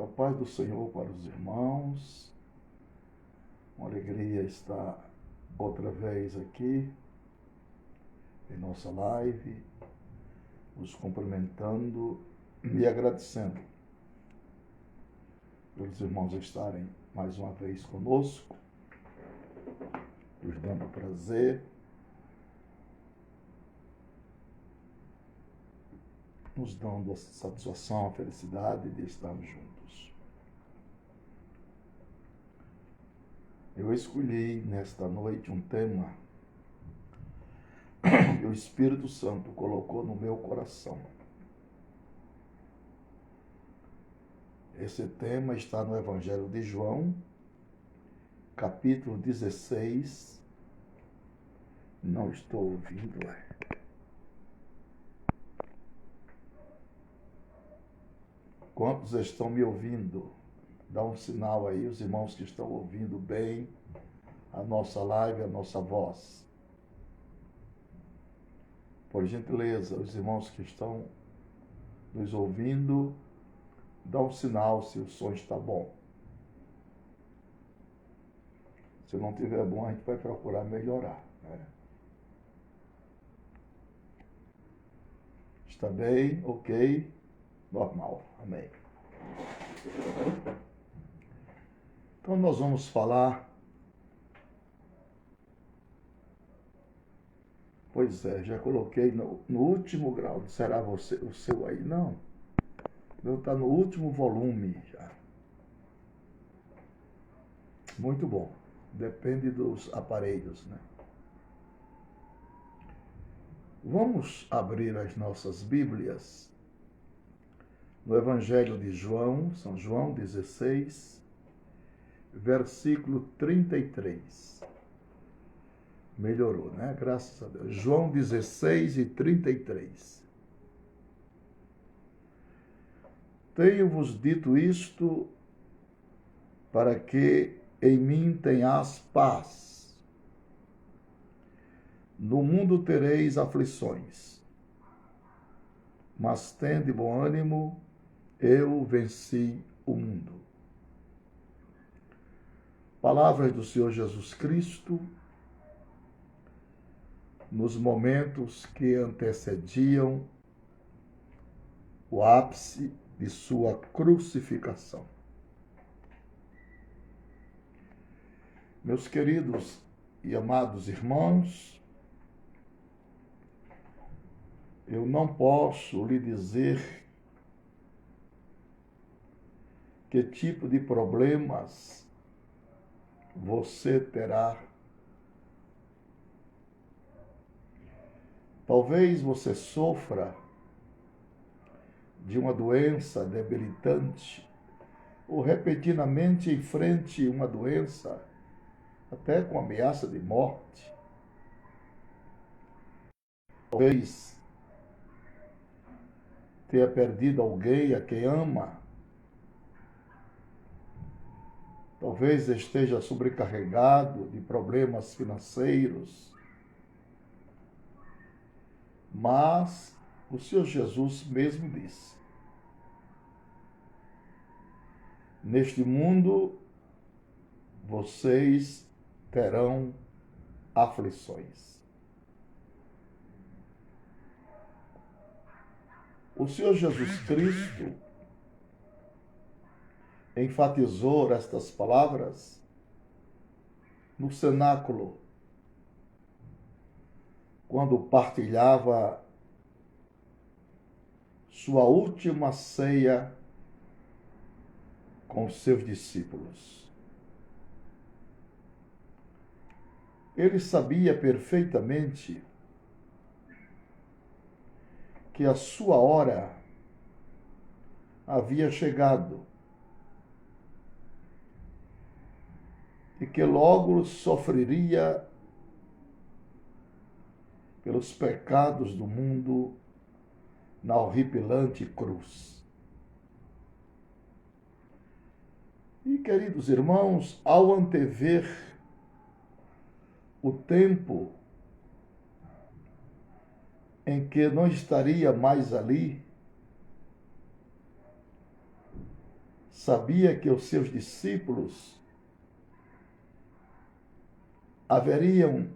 A paz do Senhor para os irmãos. Uma alegria estar outra vez aqui em nossa live, nos cumprimentando e agradecendo pelos irmãos estarem mais uma vez conosco, nos dando prazer, nos dando a satisfação, a felicidade de estarmos juntos. Eu escolhi nesta noite um tema que o Espírito Santo colocou no meu coração. Esse tema está no Evangelho de João, capítulo 16. Não estou ouvindo. Quantos estão me ouvindo? Dá um sinal aí, os irmãos que estão ouvindo bem a nossa live, a nossa voz. Por gentileza, os irmãos que estão nos ouvindo, dá um sinal se o som está bom. Se não estiver bom, a gente vai procurar melhorar, né? Está bem? Ok? Normal. Amém. Então nós vamos falar. Pois é, já coloquei no último grau. Será você, o seu aí? Não. O meu está no último volume já. Muito bom. Depende dos aparelhos, né? Vamos abrir as nossas Bíblias no Evangelho de João, São João 16, versículo 33. Melhorou, né? Graças a Deus. João 16 e 33. Tenho-vos dito isto para que em mim tenhas paz. No mundo tereis aflições, mas tende bom ânimo, eu venci o mundo. Palavras do Senhor Jesus Cristo, nos momentos que antecediam o ápice de sua crucificação. Meus queridos e amados irmãos, eu não posso lhe dizer que tipo de problemas você terá. Talvez você sofra de uma doença debilitante ou repentinamente enfrente uma doença até com ameaça de morte. Talvez tenha perdido alguém a quem ama. Talvez esteja sobrecarregado de problemas financeiros. Mas o Senhor Jesus mesmo disse: neste mundo vocês terão aflições. O Senhor Jesus Cristo enfatizou estas palavras no cenáculo, quando partilhava sua última ceia com seus discípulos. Ele sabia perfeitamente que a sua hora havia chegado e que logo sofreria pelos pecados do mundo na horripilante cruz. E, queridos irmãos, ao antever o tempo em que não estaria mais ali, sabia que os seus discípulos haveriam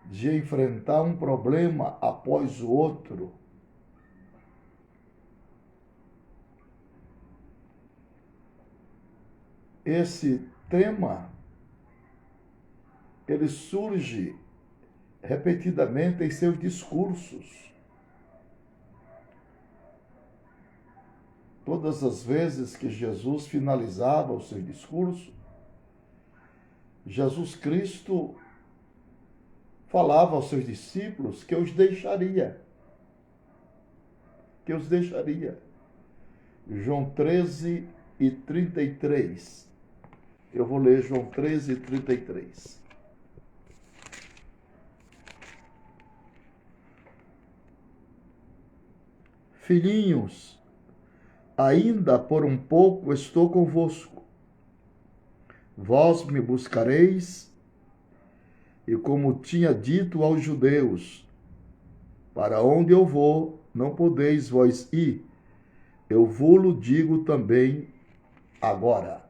de enfrentar um problema após o outro. Esse tema, ele surge repetidamente em seus discursos. Todas as vezes que Jesus finalizava o seu discurso, Jesus Cristo falava aos seus discípulos que os deixaria. Que os deixaria. João 13:33. Eu vou ler João 13:33. Filhinhos, ainda por um pouco estou convosco. Vós me buscareis, e como tinha dito aos judeus, para onde eu vou, não podeis vós ir. Eu vou-lo digo também agora.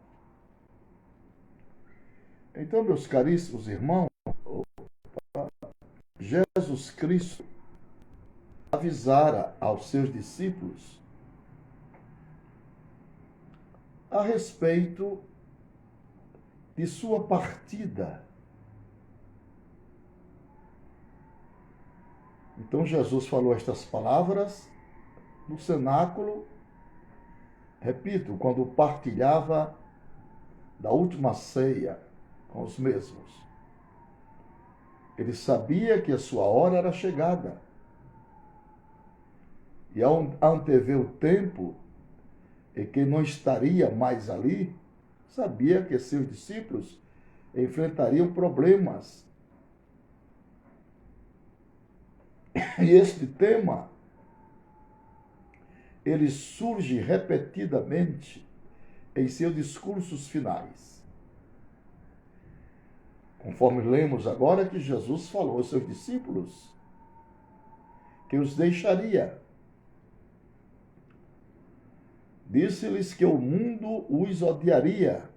Então, meus caríssimos irmãos, Jesus Cristo avisara aos seus discípulos a respeito de sua partida. Então Jesus falou estas palavras no cenáculo, repito, quando partilhava da última ceia com os mesmos. Ele sabia que a sua hora era chegada. E ao antever o tempo em que não estaria mais ali, sabia que seus discípulos enfrentariam problemas. E este tema, ele surge repetidamente em seus discursos finais. Conforme lemos agora que Jesus falou aos seus discípulos que os deixaria. Disse-lhes que o mundo os odiaria,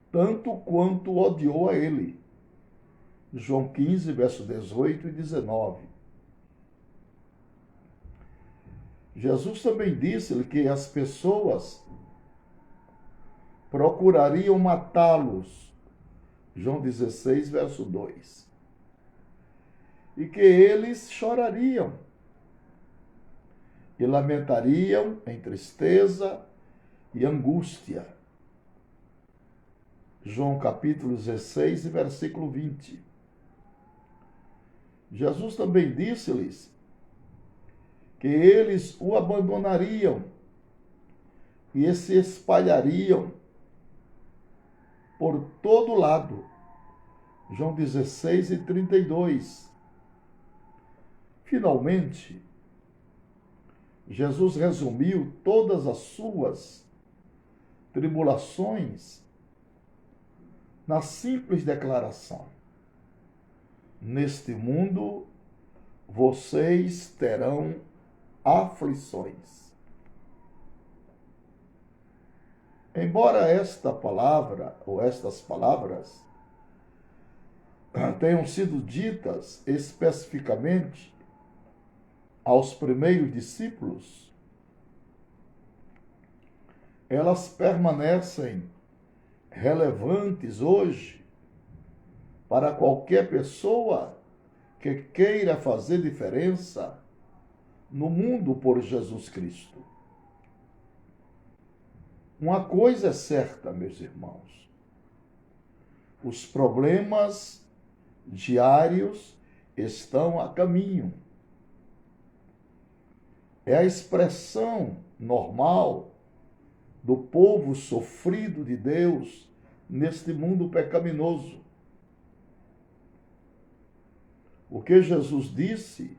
tanto quanto odiou a ele. João 15, versos 18 e 19. Jesus também disse-lhe que as pessoas procurariam matá-los. João 16, verso 2. E que eles chorariam e lamentariam em tristeza e angústia. João capítulo 16, versículo 20. Jesus também disse-lhes que eles o abandonariam e se espalhariam por todo lado. João 16 e 32. Finalmente, Jesus resumiu todas as suas tribulações na simples declaração: neste mundo vocês terão aflições. Embora esta palavra, ou estas palavras, tenham sido ditas especificamente aos primeiros discípulos, elas permanecem relevantes hoje para qualquer pessoa que queira fazer diferença no mundo por Jesus Cristo. Uma coisa é certa, meus irmãos: os problemas diários estão a caminho. É a expressão normal do povo sofrido de Deus neste mundo pecaminoso. O que Jesus disse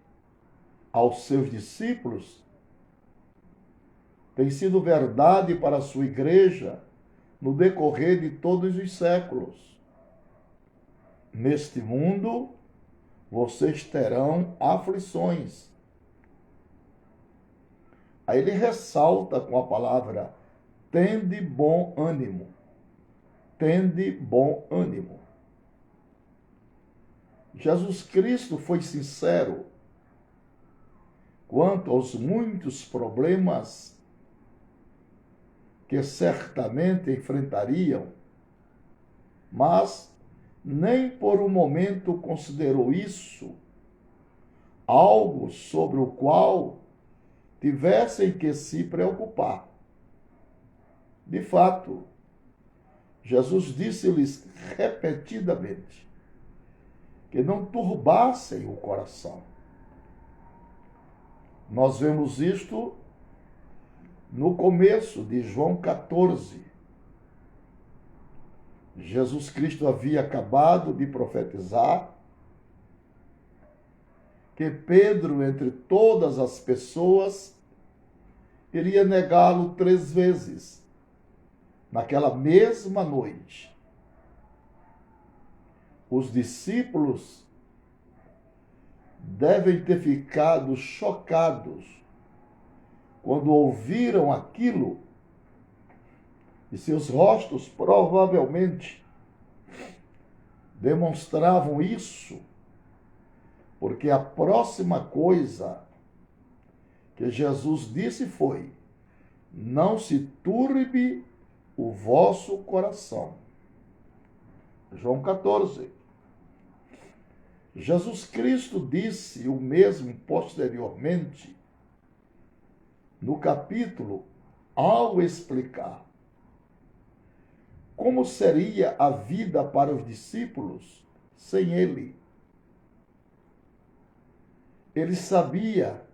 aos seus discípulos tem sido verdade para a sua igreja no decorrer de todos os séculos. Neste mundo, vocês terão aflições. Aí ele ressalta com a palavra: tende bom ânimo. Tende bom ânimo. Jesus Cristo foi sincero quanto aos muitos problemas que certamente enfrentariam, mas nem por um momento considerou isso algo sobre o qual tivessem que se preocupar. De fato, Jesus disse-lhes repetidamente que não turbassem o coração. Nós vemos isto no começo de João 14. Jesus Cristo havia acabado de profetizar que Pedro, entre todas as pessoas, iria negá-lo 3 vezes, naquela mesma noite. Os discípulos devem ter ficado chocados quando ouviram aquilo, e seus rostos provavelmente demonstravam isso, porque a próxima coisa que Jesus disse foi: não se turbe o vosso coração. João 14. Jesus Cristo disse o mesmo posteriormente no capítulo, ao explicar como seria a vida para os discípulos sem ele. Ele sabia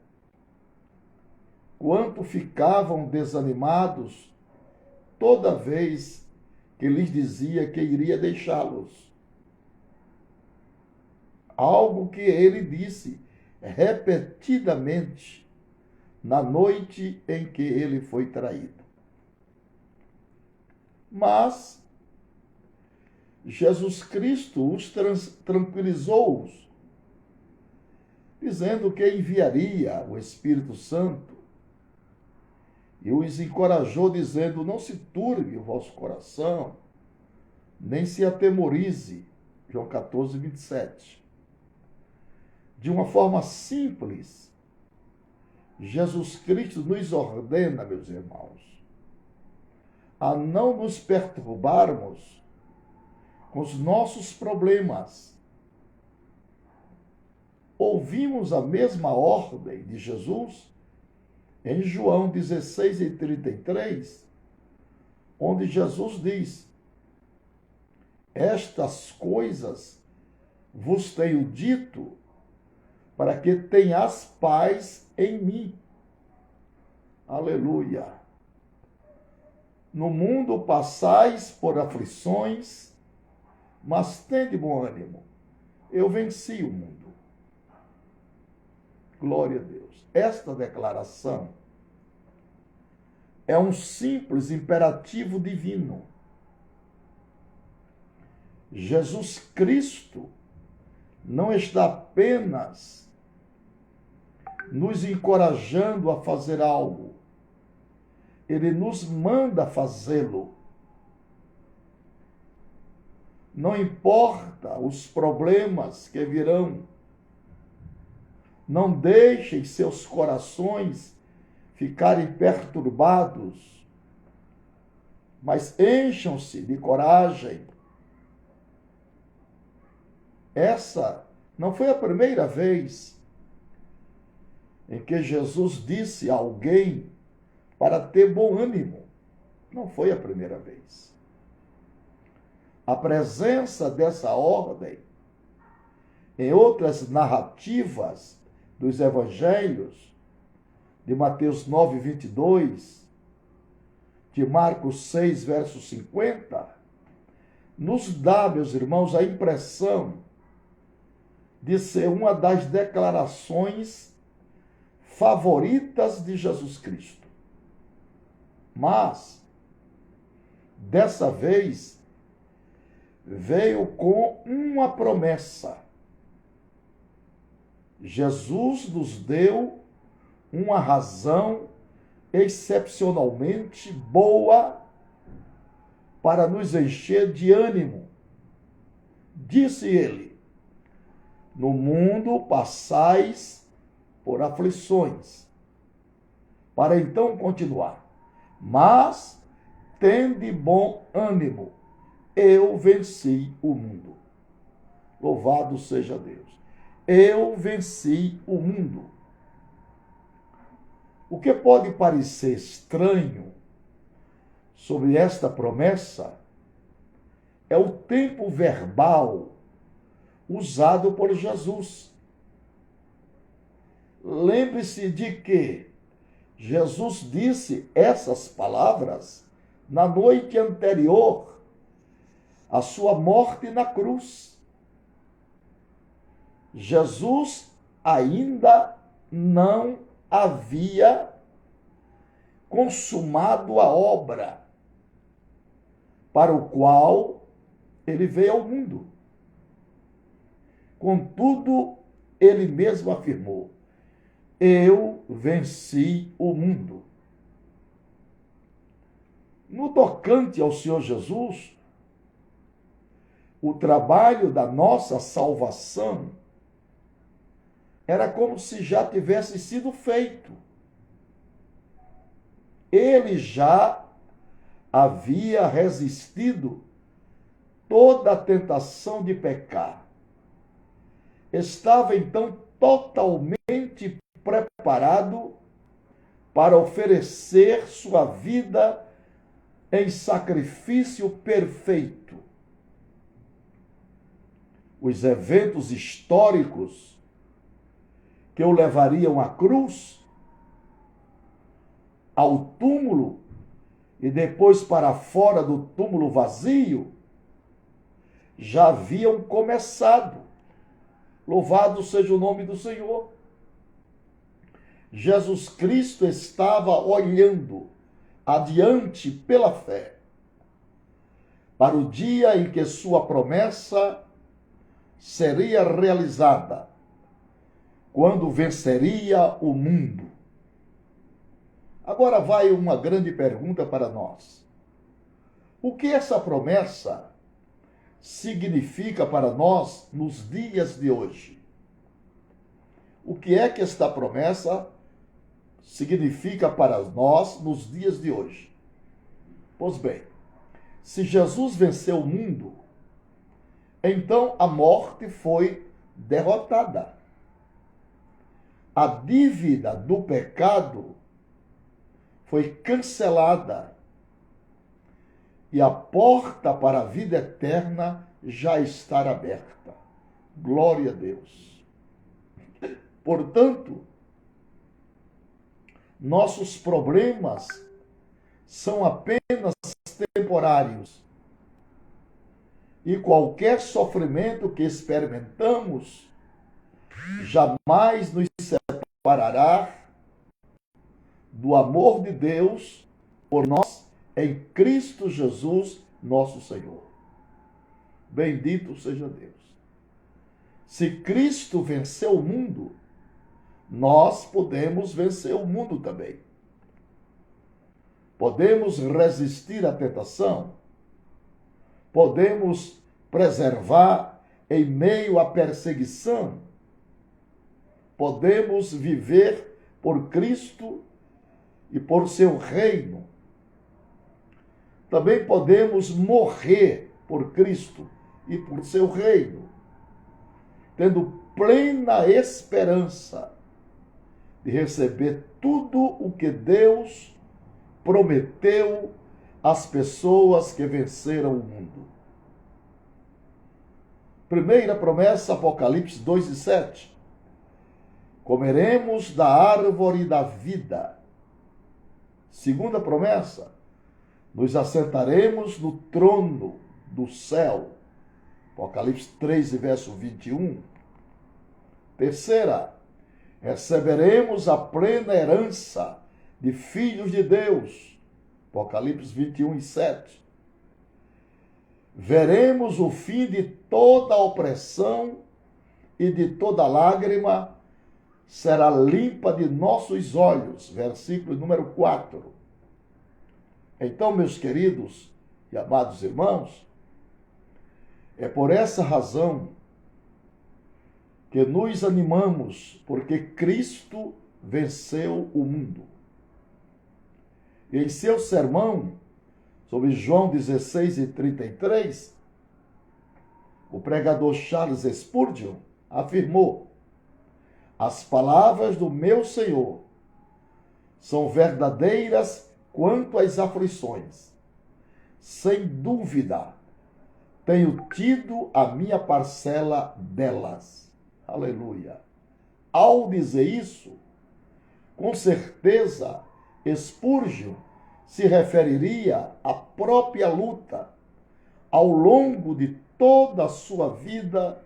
quanto ficavam desanimados toda vez que lhes dizia que iria deixá-los. Algo que ele disse repetidamente na noite em que ele foi traído. Mas Jesus Cristo os tranquilizou-os, dizendo que enviaria o Espírito Santo, e os encorajou, dizendo: não se turbe o vosso coração, nem se atemorize. João 14, 27. De uma forma simples, Jesus Cristo nos ordena, meus irmãos, a não nos perturbarmos com os nossos problemas. Ouvimos a mesma ordem de Jesus em João 16 e 33, onde Jesus diz: estas coisas vos tenho dito para que tenhas paz em mim. Aleluia. No mundo passais por aflições, mas tende bom ânimo. Eu venci o mundo. Glória a Deus. Esta declaração é um simples imperativo divino. Jesus Cristo não está apenas nos encorajando a fazer algo, ele nos manda fazê-lo. Não importa os problemas que virão, não deixem seus corações ficarem perturbados, mas encham-se de coragem. Essa não foi a primeira vez em que Jesus disse a alguém para ter bom ânimo. Não foi a primeira vez. A presença dessa ordem em outras narrativas dos evangelhos, de Mateus 9, 22, de Marcos 6, verso 50, nos dá, meus irmãos, a impressão de ser uma das declarações favoritas de Jesus Cristo. Mas, dessa vez, veio com uma promessa. Jesus nos deu uma razão excepcionalmente boa para nos encher de ânimo. Disse ele: no mundo passais por aflições, para então continuar. Mas tende bom ânimo, eu venci o mundo. Louvado seja Deus. Eu venci o mundo. O que pode parecer estranho sobre esta promessa é o tempo verbal usado por Jesus. Lembre-se de que Jesus disse essas palavras na noite anterior à sua morte na cruz. Jesus ainda não havia consumado a obra para o qual ele veio ao mundo. Contudo, ele mesmo afirmou: eu venci o mundo. No tocante ao Senhor Jesus, o trabalho da nossa salvação era como se já tivesse sido feito. Ele já havia resistido toda a tentação de pecar. Estava então totalmente preparado para oferecer sua vida em sacrifício perfeito. Os eventos históricos que o levariam à cruz, ao túmulo e depois para fora do túmulo vazio, já haviam começado. Louvado seja o nome do Senhor. Jesus Cristo estava olhando adiante pela fé para o dia em que sua promessa seria realizada, quando venceria o mundo. Agora vai uma grande pergunta para nós. O que essa promessa significa para nós nos dias de hoje? O que é que esta promessa significa para nós nos dias de hoje? Pois bem, se Jesus venceu o mundo, então a morte foi derrotada. A dívida do pecado foi cancelada e a porta para a vida eterna já está aberta. Glória a Deus. Portanto, nossos problemas são apenas temporários e qualquer sofrimento que experimentamos jamais nos separará do amor de Deus por nós em Cristo Jesus, nosso Senhor. Bendito seja Deus. Se Cristo venceu o mundo, nós podemos vencer o mundo também. Podemos resistir à tentação, podemos preservar em meio à perseguição, podemos viver por Cristo e por seu reino. Também podemos morrer por Cristo e por seu reino, tendo plena esperança de receber tudo o que Deus prometeu às pessoas que venceram o mundo. Primeira promessa, Apocalipse 2:7. Comeremos da árvore da vida. Segunda promessa, nos assentaremos no trono do céu. Apocalipse 3, verso 21. Terceira, receberemos a plena herança de filhos de Deus. Apocalipse 21:7. Veremos o fim de toda opressão e de toda lágrima será limpa de nossos olhos. Versículo número 4. Então, meus queridos e amados irmãos, é por essa razão que nos animamos, porque Cristo venceu o mundo. E em seu sermão sobre João 16:33, o pregador Charles Spurgeon afirmou: as palavras do meu Senhor são verdadeiras quanto às aflições. Sem dúvida, tenho tido a minha parcela delas. Aleluia. Ao dizer isso, com certeza, Spurgeon se referiria à própria luta ao longo de toda a sua vida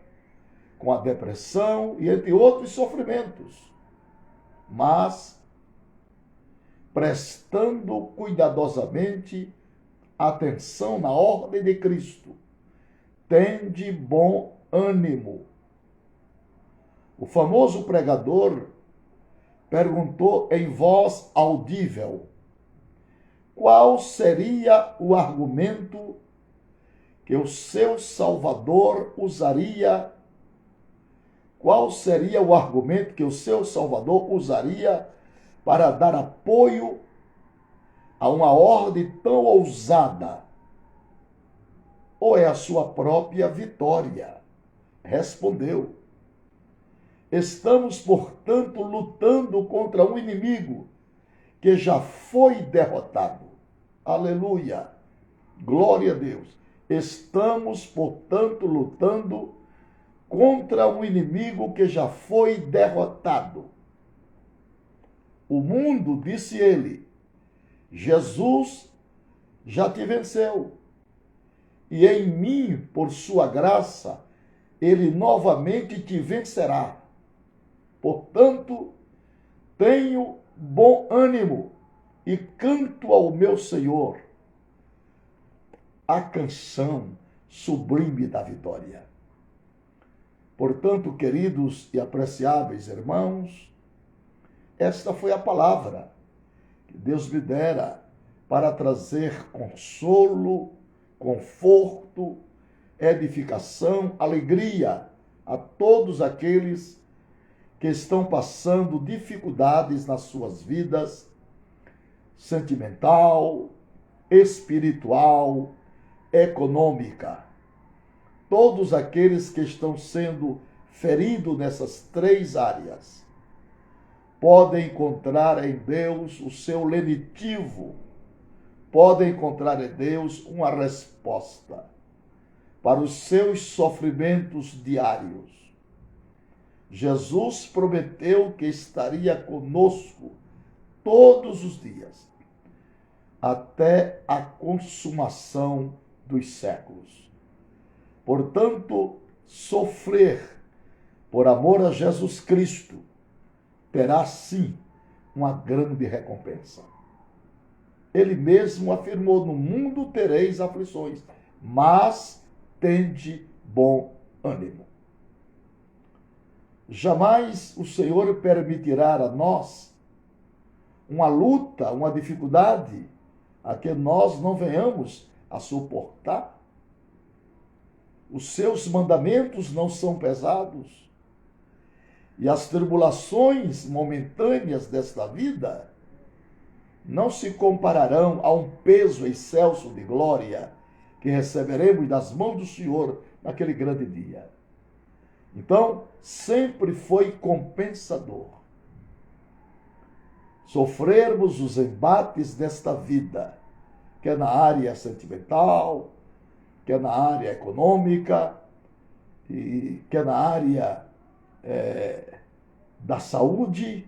com a depressão e entre outros sofrimentos, mas prestando cuidadosamente atenção na ordem de Cristo. Tende bom ânimo. O famoso pregador perguntou em voz audível qual seria o argumento que o seu Salvador usaria. Qual seria o argumento que o seu Salvador usaria para dar apoio a uma ordem tão ousada? Ou é a sua própria vitória? Respondeu: estamos, portanto, lutando contra um inimigo que já foi derrotado. Aleluia! Glória a Deus! Estamos, portanto, lutando contra um inimigo que já foi derrotado. O mundo, disse ele, Jesus já te venceu. E em mim, por sua graça, ele novamente te vencerá. Portanto, tenho bom ânimo e canto ao meu Senhor a canção sublime da vitória. Portanto, queridos e apreciáveis irmãos, esta foi a palavra que Deus me dera para trazer consolo, conforto, edificação, alegria a todos aqueles que estão passando dificuldades nas suas vidas, sentimental, espiritual, econômica. Todos aqueles que estão sendo feridos nessas três áreas podem encontrar em Deus o seu lenitivo, podem encontrar em Deus uma resposta para os seus sofrimentos diários. Jesus prometeu que estaria conosco todos os dias, até a consumação dos séculos. Portanto, sofrer por amor a Jesus Cristo terá sim uma grande recompensa. Ele mesmo afirmou: no mundo tereis aflições, mas tende bom ânimo. Jamais o Senhor permitirá a nós uma luta, uma dificuldade a que nós não venhamos a suportar. Os seus mandamentos não são pesados. E as tribulações momentâneas desta vida não se compararão a um peso excelso de glória que receberemos das mãos do Senhor naquele grande dia. Então, sempre foi compensador sofrermos os embates desta vida, quer na área sentimental, quer na área econômica, e quer na área da saúde,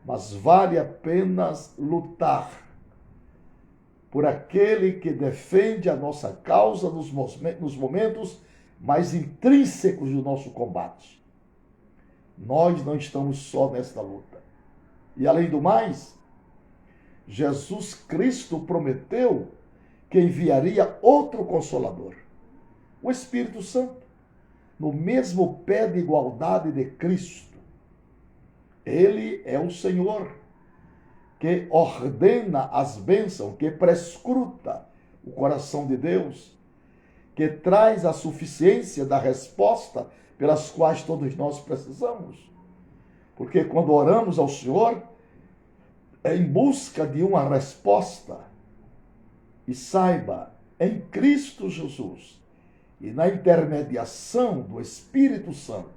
mas vale a pena lutar por aquele que defende a nossa causa nos momentos mais intrínsecos do nosso combate. Nós não estamos só nesta luta. E além do mais, Jesus Cristo prometeu que enviaria outro Consolador, o Espírito Santo, no mesmo pé de igualdade de Cristo. Ele é o Senhor que ordena as bênçãos, que prescruta o coração de Deus, que traz a suficiência da resposta pelas quais todos nós precisamos. Porque quando oramos ao Senhor, é em busca de uma resposta. E saiba, em Cristo Jesus e na intermediação do Espírito Santo,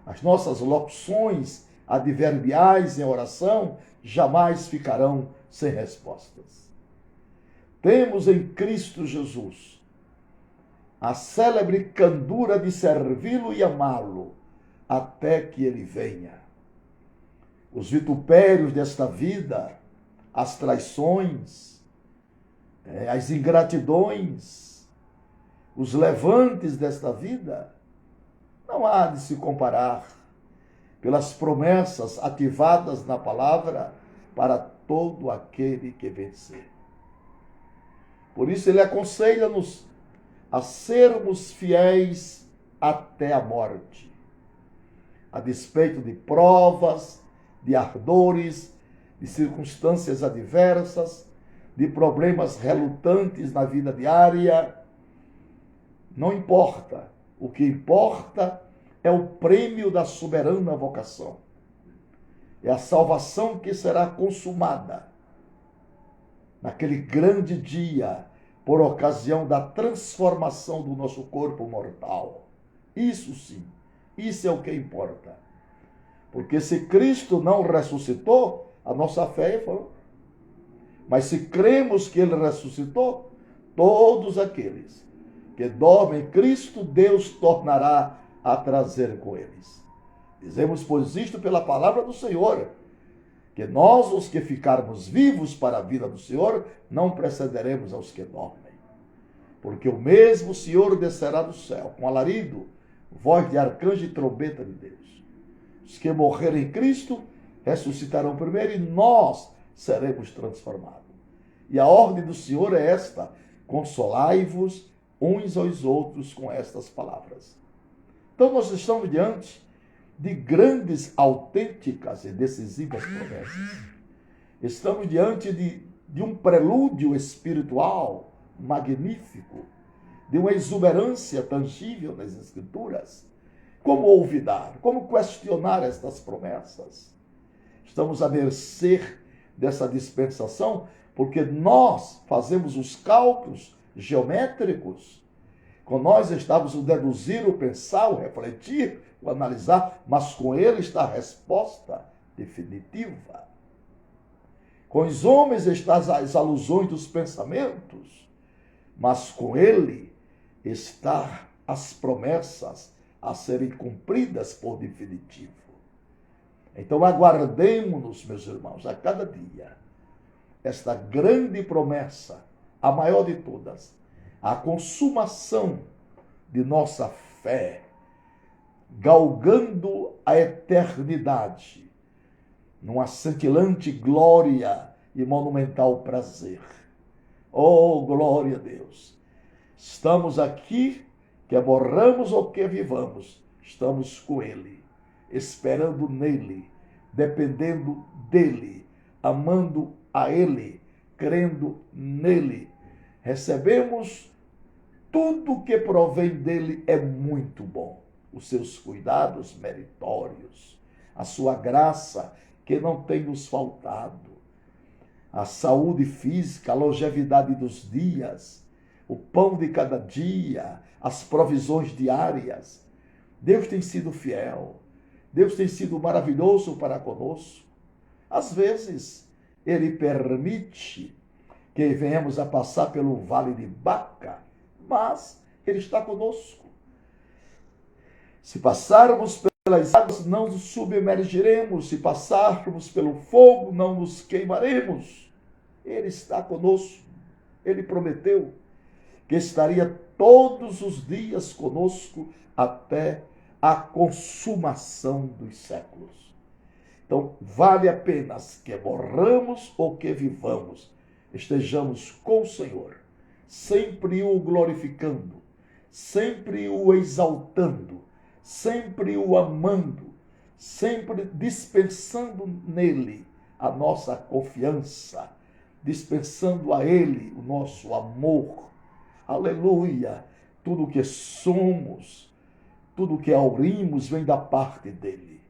as nossas locuções adverbiais em oração jamais ficarão sem respostas. Temos em Cristo Jesus a célebre candura de servi-lo e amá-lo até que ele venha. Os vitupérios desta vida, as traições, as ingratidões, os levantes desta vida, não há de se comparar pelas promessas ativadas na palavra para todo aquele que vencer. Por isso ele aconselha-nos a sermos fiéis até a morte, a despeito de provas, de ardores, de circunstâncias adversas, de problemas relutantes na vida diária. Não importa. O que importa é o prêmio da soberana vocação. É a salvação que será consumada naquele grande dia, por ocasião da transformação do nosso corpo mortal. Isso sim, isso é o que importa. Porque se Cristo não ressuscitou, a nossa fé é vã. Mas se cremos que ele ressuscitou, todos aqueles que dormem em Cristo, Deus tornará a trazer com eles. Dizemos, pois, isto pela palavra do Senhor, que nós, os que ficarmos vivos para a vida do Senhor, não precederemos aos que dormem. Porque o mesmo Senhor descerá do céu, com alarido, voz de arcanjo e trombeta de Deus. Os que morrerem em Cristo ressuscitarão primeiro e nós seremos transformados. E a ordem do Senhor é esta: consolai-vos uns aos outros com estas palavras. Então nós estamos diante de grandes, autênticas e decisivas promessas. Estamos diante de um prelúdio espiritual magnífico, de uma exuberância tangível das Escrituras. Como olvidar? Como questionar estas promessas? Estamos à mercê dessa dispensação, porque nós fazemos os cálculos geométricos. Com nós estamos o deduzir, o pensar, o refletir, o analisar, mas com ele está a resposta definitiva. Com os homens estão as alusões dos pensamentos, mas com ele estão as promessas a serem cumpridas por definitivo. Então aguardemos-nos, meus irmãos, a cada dia, esta grande promessa, a maior de todas, a consumação de nossa fé, galgando a eternidade, numa cintilante glória e monumental prazer. Oh, glória a Deus! Estamos aqui, que morramos ou que vivamos, estamos com Ele, esperando nele, dependendo dele, amando a Ele, crendo nele. Recebemos tudo que provém dele é muito bom. Os seus cuidados meritórios, a sua graça que não tem nos faltado, a saúde física, a longevidade dos dias, o pão de cada dia, as provisões diárias. Deus tem sido fiel, Deus tem sido maravilhoso para conosco. Às vezes, Ele permite que venhamos a passar pelo vale de Baca, mas Ele está conosco. Se passarmos pelas águas, não nos submergiremos. Se passarmos pelo fogo, não nos queimaremos. Ele está conosco. Ele prometeu que estaria todos os dias conosco até a consumação dos séculos. Então, vale a pena que morramos ou que vivamos, estejamos com o Senhor, sempre o glorificando, sempre o exaltando, sempre o amando, sempre dispensando nele a nossa confiança, dispensando a ele o nosso amor. Aleluia! Tudo que somos, tudo que aurimos vem da parte dele.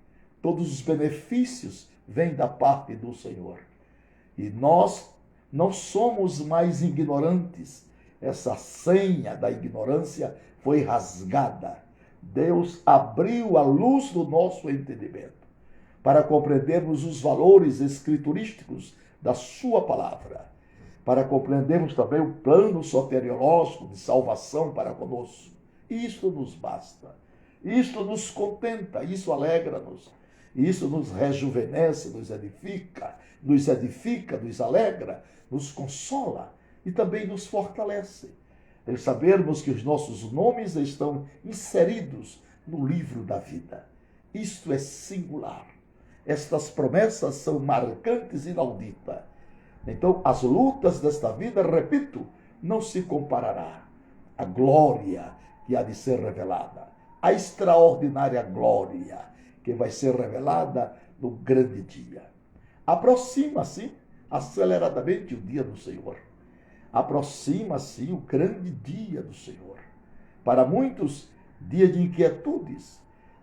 Todos os benefícios vêm da parte do Senhor. E nós não somos mais ignorantes. Essa senha da ignorância foi rasgada. Deus abriu a luz do nosso entendimento para compreendermos os valores escriturísticos da sua palavra, para compreendermos também o plano soteriológico de salvação para conosco. Isto nos basta. Isto nos contenta, isso alegra-nos. Isso nos rejuvenesce, nos edifica, nos alegra, nos consola e também nos fortalece. É sabermos que os nossos nomes estão inseridos no livro da vida. Isto é singular. Estas promessas são marcantes e inauditas. Então, as lutas desta vida, repito, não se comparará à glória que há de ser revelada, a extraordinária glória que vai ser revelada no grande dia. Aproxima-se aceleradamente o dia do Senhor. Aproxima-se o grande dia do Senhor. Para muitos, dia de inquietudes,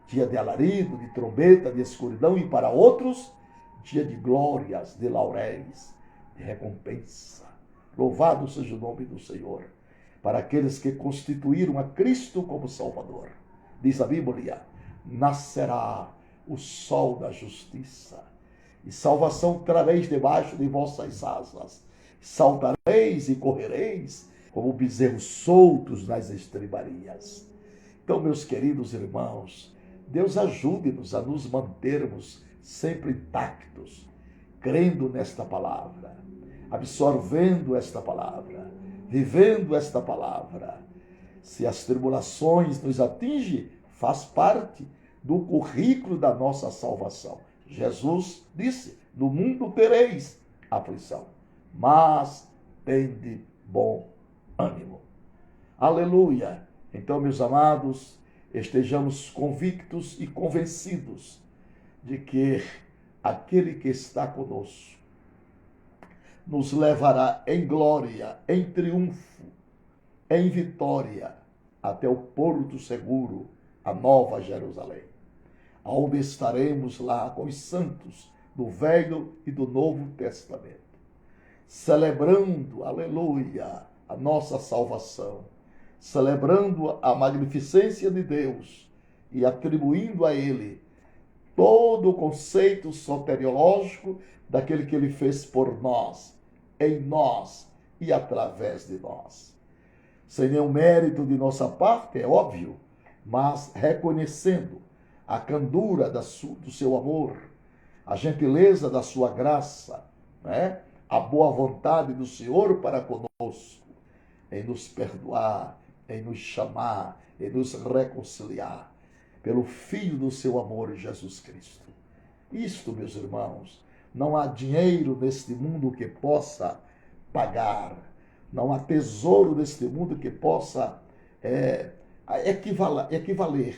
dia de alarido, de trombeta, de escuridão, e para outros, dia de glórias, de lauréis, de recompensa. Louvado seja o nome do Senhor. Para aqueles que constituíram a Cristo como Salvador. Diz a Bíblia: nascerá o sol da justiça, e salvação trareis debaixo de vossas asas. Saltareis e correreis como bezerros soltos nas estribarias. Então, meus queridos irmãos, Deus ajude-nos a nos mantermos sempre intactos, crendo nesta palavra, absorvendo esta palavra, vivendo esta palavra. Se as tribulações nos atingem, faz parte do currículo da nossa salvação. Jesus disse: no mundo tereis aflição, mas tende bom ânimo. Aleluia! Então, meus amados, estejamos convictos e convencidos de que aquele que está conosco nos levará em glória, em triunfo, em vitória, até o porto seguro, a Nova Jerusalém, onde estaremos lá com os santos do Velho e do Novo Testamento, celebrando, aleluia, a nossa salvação, celebrando a magnificência de Deus e atribuindo a Ele todo o conceito soteriológico daquele que Ele fez por nós, em nós e através de nós. Sem nenhum mérito de nossa parte, é óbvio, mas reconhecendo a candura do seu amor, a gentileza da sua graça, né? A boa vontade do Senhor para conosco, em nos perdoar, em nos chamar, em nos reconciliar, pelo Filho do seu amor, Jesus Cristo. Isto, meus irmãos, não há dinheiro neste mundo que possa pagar, não há tesouro neste mundo que possa equivaler,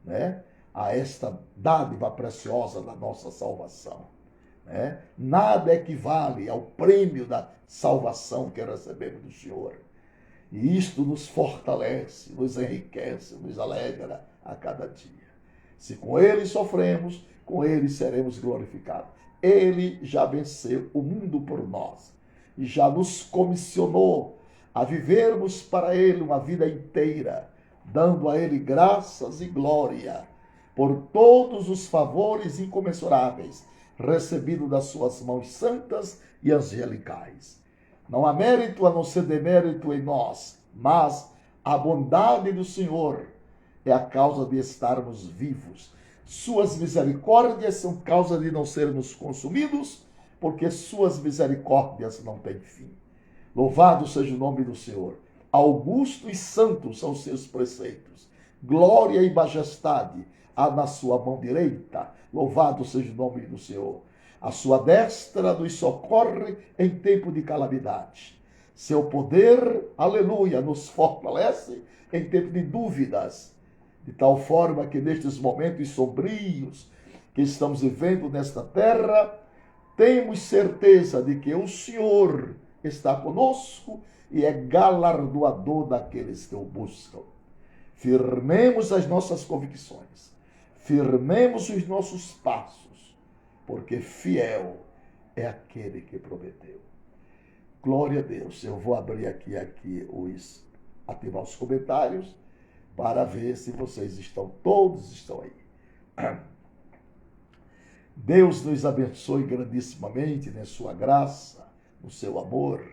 né, a esta dádiva preciosa da nossa salvação. Né? Nada equivale ao prêmio da salvação que recebemos do Senhor. E isto nos fortalece, nos enriquece, nos alegra a cada dia. Se com Ele sofremos, com Ele seremos glorificados. Ele já venceu o mundo por nós e já nos comissionou a vivermos para Ele uma vida inteira, dando a Ele graças e glória por todos os favores incomensuráveis recebidos das suas mãos santas e angelicais. Não há mérito a não ser demérito em nós, mas a bondade do Senhor é a causa de estarmos vivos. Suas misericórdias são causa de não sermos consumidos, porque suas misericórdias não têm fim. Louvado seja o nome do Senhor. Augusto e santo são os seus preceitos. Glória e majestade há na sua mão direita. Louvado seja o nome do Senhor. A sua destra nos socorre em tempo de calamidade. Seu poder, aleluia, nos fortalece em tempo de dúvidas, de tal forma que nestes momentos sombrios, que estamos vivendo nesta terra, temos certeza de que o Senhor está conosco e é galardoador daqueles que o buscam. Firmemos as nossas convicções, firmemos os nossos passos, porque fiel é aquele que prometeu. Glória a Deus. Eu vou abrir aqui ativar os comentários para ver se vocês todos estão aí. Deus nos abençoe grandissimamente na sua graça, no seu amor,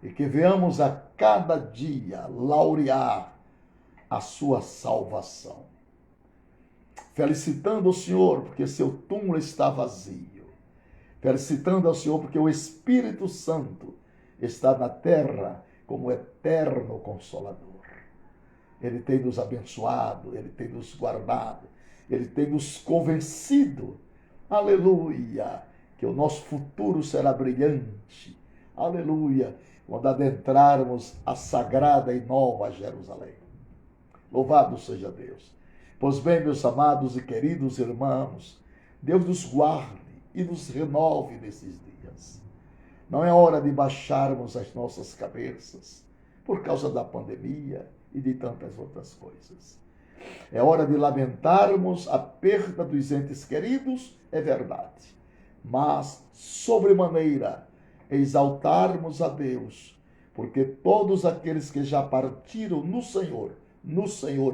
e que venhamos a cada dia laurear a sua salvação. Felicitando o Senhor porque seu túmulo está vazio. Felicitando ao Senhor porque o Espírito Santo está na terra como eterno Consolador. Ele tem nos abençoado, Ele tem nos guardado, Ele tem nos convencido, aleluia, que o nosso futuro será brilhante, aleluia, quando adentrarmos a sagrada e nova Jerusalém. Louvado seja Deus. Pois bem, meus amados e queridos irmãos, Deus nos guarde e nos renove nesses dias. Não é hora de baixarmos as nossas cabeças por causa da pandemia e de tantas outras coisas. É hora de lamentarmos a perda dos entes queridos, é verdade. Mas, sobremaneira, exaltarmos a Deus, porque todos aqueles que já partiram no Senhor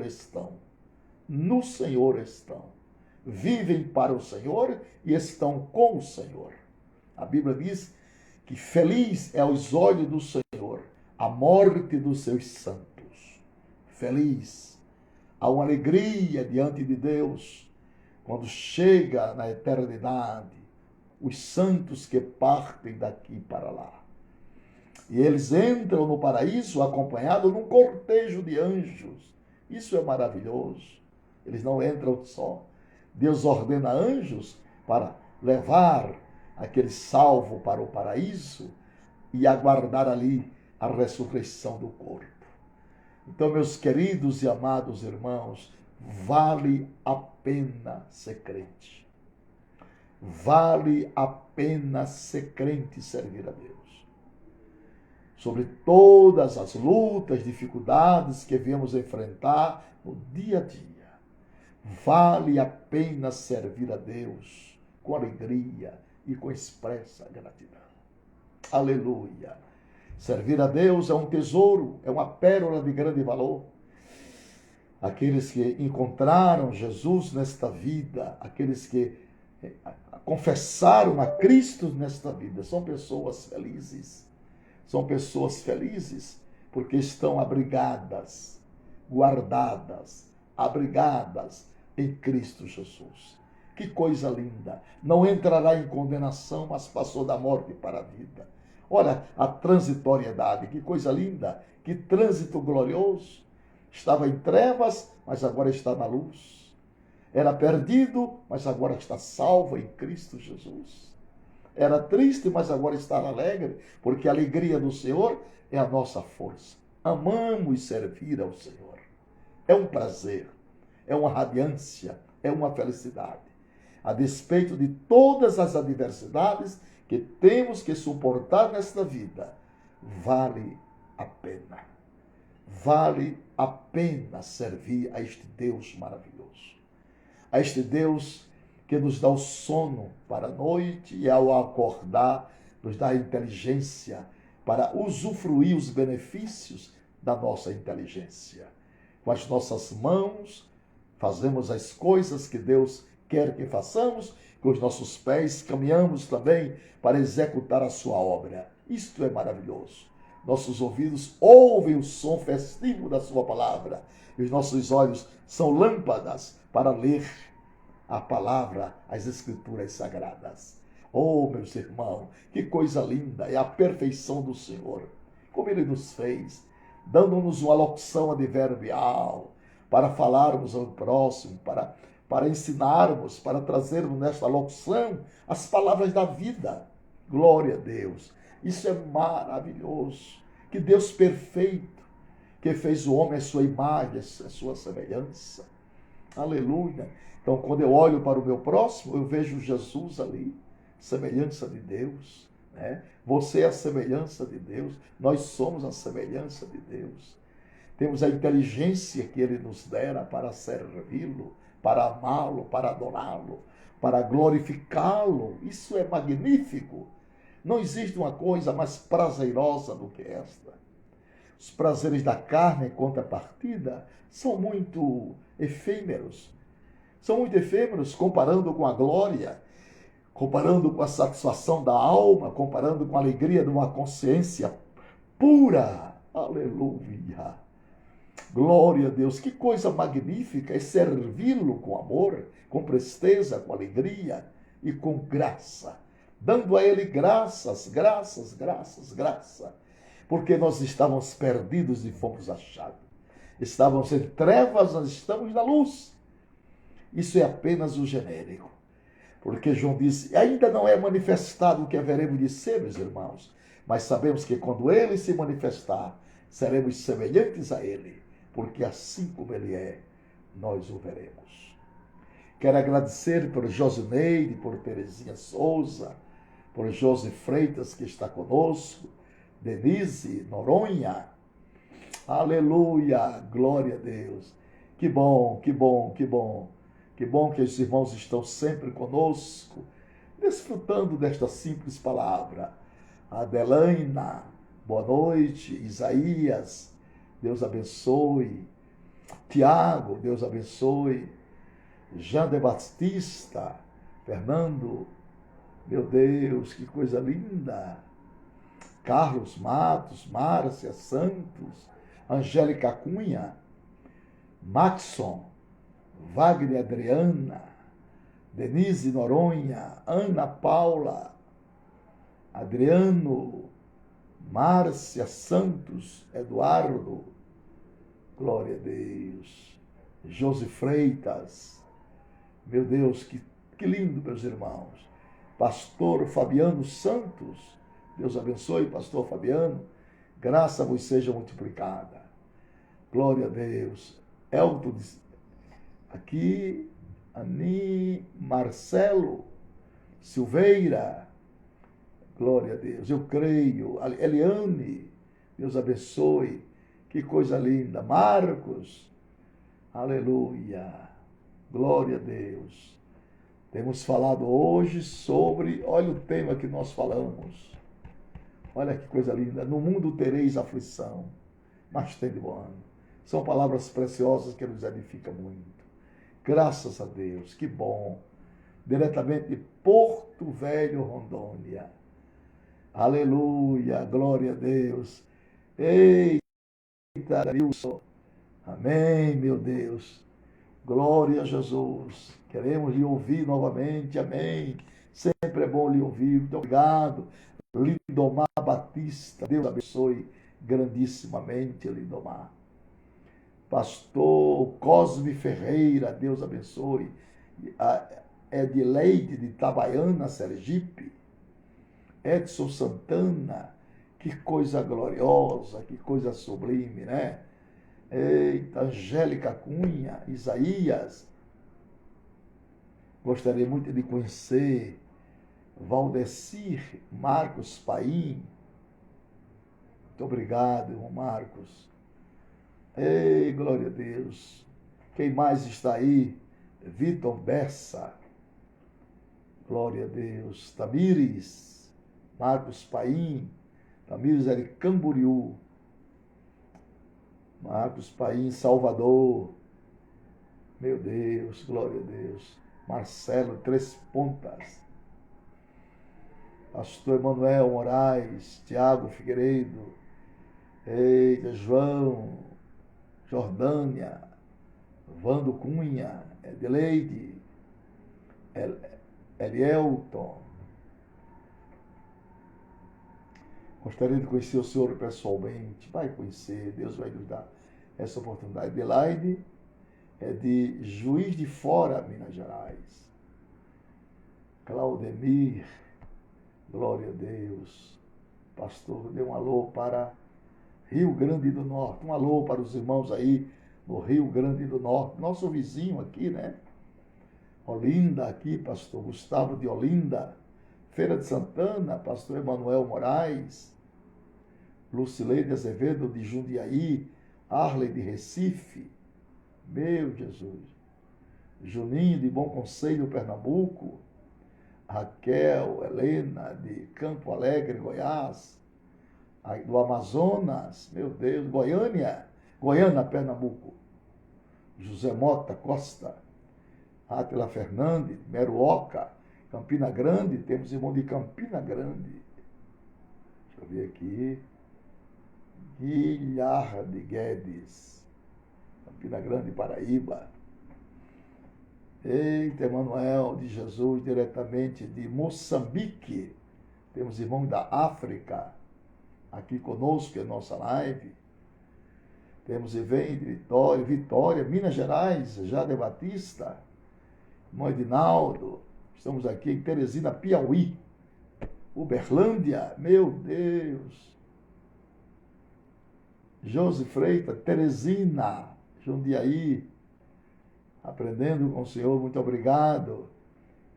estão. No Senhor estão. Vivem para o Senhor e estão com o Senhor. A Bíblia diz que feliz é aos olhos do Senhor a morte dos seus santos. Feliz. Há uma alegria diante de Deus quando chega na eternidade os santos que partem daqui para lá. E eles entram no paraíso acompanhados de um cortejo de anjos. Isso é maravilhoso. Eles não entram só. Deus ordena anjos para levar aquele salvo para o paraíso e aguardar ali a ressurreição do corpo. Então, meus queridos e amados irmãos, vale a pena ser crente. Vale a pena ser crente e servir a Deus. Sobre todas as lutas, dificuldades que viemos enfrentar no dia a dia. Vale a pena servir a Deus com alegria e com expressa gratidão. Aleluia! Servir a Deus é um tesouro, é uma pérola de grande valor. Aqueles que encontraram Jesus nesta vida, aqueles que confessaram a Cristo nesta vida, são pessoas felizes. São pessoas felizes porque estão abrigadas, guardadas, abrigadas em Cristo Jesus. Que coisa linda! Não entrará em condenação, mas passou da morte para a vida. Olha a transitoriedade, que coisa linda, que trânsito glorioso. Estava em trevas, mas agora está na luz. Era perdido, mas agora está salvo em Cristo Jesus. Era triste, mas agora está alegre, porque a alegria do Senhor é a nossa força. Amamos servir ao Senhor. É um prazer, é uma radiância, é uma felicidade. A despeito de todas as adversidades que temos que suportar nesta vida, vale a pena. Vale a pena servir a este Deus maravilhoso. A este Deus que nos dá o sono para a noite e ao acordar nos dá a inteligência para usufruir os benefícios da nossa inteligência. Com as nossas mãos fazemos as coisas que Deus quer que façamos, com os nossos pés caminhamos também para executar a sua obra. Isto é maravilhoso. Nossos ouvidos ouvem o som festivo da sua palavra e os nossos olhos são lâmpadas para ler a palavra, as escrituras sagradas. Oh, meus irmãos, que coisa linda é a perfeição do Senhor. Como Ele nos fez, dando-nos uma locução adverbial para falarmos ao próximo, para ensinarmos, para trazermos nesta locução as palavras da vida. Glória a Deus. Isso é maravilhoso. Que Deus perfeito, que fez o homem à sua imagem, à sua semelhança. Aleluia. Então, quando eu olho para o meu próximo, eu vejo Jesus ali, semelhança de Deus, né? Você é a semelhança de Deus, nós somos a semelhança de Deus. Temos a inteligência que Ele nos dera para servi-lo, para amá-lo, para adorá-lo, para glorificá-lo. Isso é magnífico. Não existe uma coisa mais prazerosa do que esta. Os prazeres da carne, em contrapartida, são muito efêmeros. São muito efêmeros comparando com a glória, comparando com a satisfação da alma, comparando com a alegria de uma consciência pura. Aleluia! Glória a Deus! Que coisa magnífica é servi-lo com amor, com presteza, com alegria e com graça. Dando a Ele graças, graças, graças, graça. Porque nós estávamos perdidos e fomos achados. Estávamos em trevas, nós estamos na luz. Isso é apenas o genérico. Porque João disse, ainda não é manifestado o que haveremos de ser, meus irmãos. Mas sabemos que quando Ele se manifestar, seremos semelhantes a Ele. Porque assim como Ele é, nós o veremos. Quero agradecer por Josineide, por Terezinha Souza, por Josi Freitas, que está conosco, Denise Noronha. Aleluia, glória a Deus. Que bom, que bom, que bom. Que bom que os irmãos estão sempre conosco, desfrutando desta simples palavra. Adelaina, boa noite. Isaías, Deus abençoe. Tiago, Deus abençoe. Jean de Batista, Fernando, meu Deus, que coisa linda. Carlos Matos, Márcia Santos, Angélica Cunha, Maxson, Wagner Adriana, Denise Noronha, Ana Paula, Adriano, Márcia Santos, Eduardo, glória a Deus, Josi Freitas, meu Deus, que lindo, meus irmãos, pastor Fabiano Santos, Deus abençoe, pastor Fabiano, graça vos seja multiplicada, glória a Deus, Elton aqui, Ani, Marcelo, Silveira, glória a Deus, eu creio, Eliane, Deus abençoe, que coisa linda, Marcos, aleluia, glória a Deus. Temos falado hoje sobre, olha o tema que nós falamos, olha que coisa linda, no mundo tereis aflição, mas tende bom ânimo. São palavras preciosas que nos edificam muito. Graças a Deus, que bom. Diretamente de Porto Velho, Rondônia. Aleluia, glória a Deus. Eita, Wilson. Amém, meu Deus. Glória a Jesus. Queremos lhe ouvir novamente, amém. Sempre é bom lhe ouvir. Muito obrigado. Lindomar Batista, Deus abençoe grandissimamente, Lindomar. Pastor Cosme Ferreira, Deus abençoe. Edileide de Itabaiana, Sergipe. Edson Santana, que coisa gloriosa, que coisa sublime, né? Eita, Angélica Cunha, Isaías. Gostaria muito de conhecer Valdecir Marcos Paim. Muito obrigado, irmão Marcos. Ei, glória a Deus. Quem mais está aí? Vitor Bessa. Glória a Deus. Tamires. Marcos Paim. Tamires é de Camboriú. Marcos Paim, Salvador. Meu Deus, glória a Deus. Marcelo, Três Pontas. Pastor Emanuel Moraes. Tiago Figueiredo. Eita, João. Jordânia, Vando Cunha, Edeleide, Elielton. Gostaria de conhecer o senhor pessoalmente. Vai conhecer, Deus vai nos dar essa oportunidade. Adelaide é de Juiz de Fora, Minas Gerais. Claudemir, glória a Deus. Pastor, dê um alô para Rio Grande do Norte. Um alô para os irmãos aí no Rio Grande do Norte, nosso vizinho aqui, né? Olinda aqui, pastor Gustavo de Olinda, Feira de Santana, pastor Emanuel Moraes, Lucileide Azevedo de Jundiaí, Arley de Recife, meu Jesus, Juninho de Bom Conselho, Pernambuco, Raquel, Helena de Campo Alegre, Goiás, do Amazonas, meu Deus, Goiânia, Pernambuco, José Mota Costa, Átila Fernandes, Meruoca, Campina Grande, temos irmão de Campina Grande. Deixa eu ver aqui. Guilherme Guedes, Campina Grande, Paraíba. Eita, Emanuel de Jesus, diretamente de Moçambique. Temos irmão da África aqui conosco, em nossa live. Temos irmão de Vitória, Minas Gerais, Jade Batista, irmão Edinaldo. Estamos aqui em Teresina, Piauí. Uberlândia, meu Deus. Josi Freitas, Teresina, Jundiaí. Aprendendo com o Senhor, muito obrigado.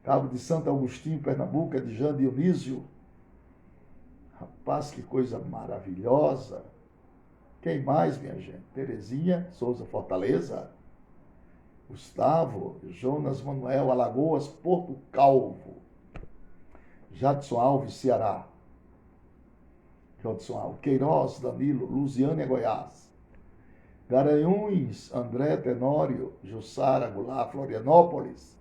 Cabo de Santo Agostinho, Pernambuco, de Jean Dionísio. Rapaz, que coisa maravilhosa. Quem mais, minha gente? Terezinha, Souza Fortaleza. Gustavo, Jonas Manuel, Alagoas, Porto Calvo. Jadson Alves, Ceará. Jadson Alves, Queiroz, Danilo, Lusiânia, Goiás. Garanhuns, André Tenório, Jussara Goulart, Florianópolis.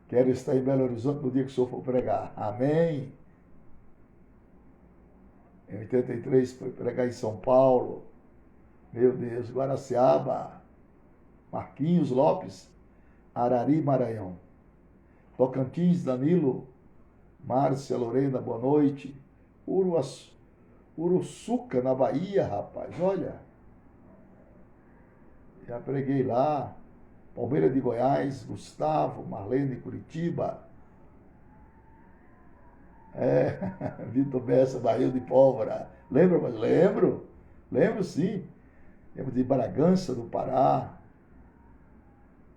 Quero estar em Belo Horizonte no dia que o senhor for pregar. Amém. Em 83 foi pregar em São Paulo. Meu Deus, Guaraciaba. Marquinhos Lopes, Arari, Maranhão. Tocantins, Danilo, Márcia Lorena, boa noite. Uruçuca, na Bahia, rapaz, olha. Já preguei lá. Palmeira de Goiás, Gustavo, Marlene de Curitiba. Vitor Bessa, Barril de Pólvora. Lembra, mas lembro. Lembro sim. Lembro de Bragança, do Pará.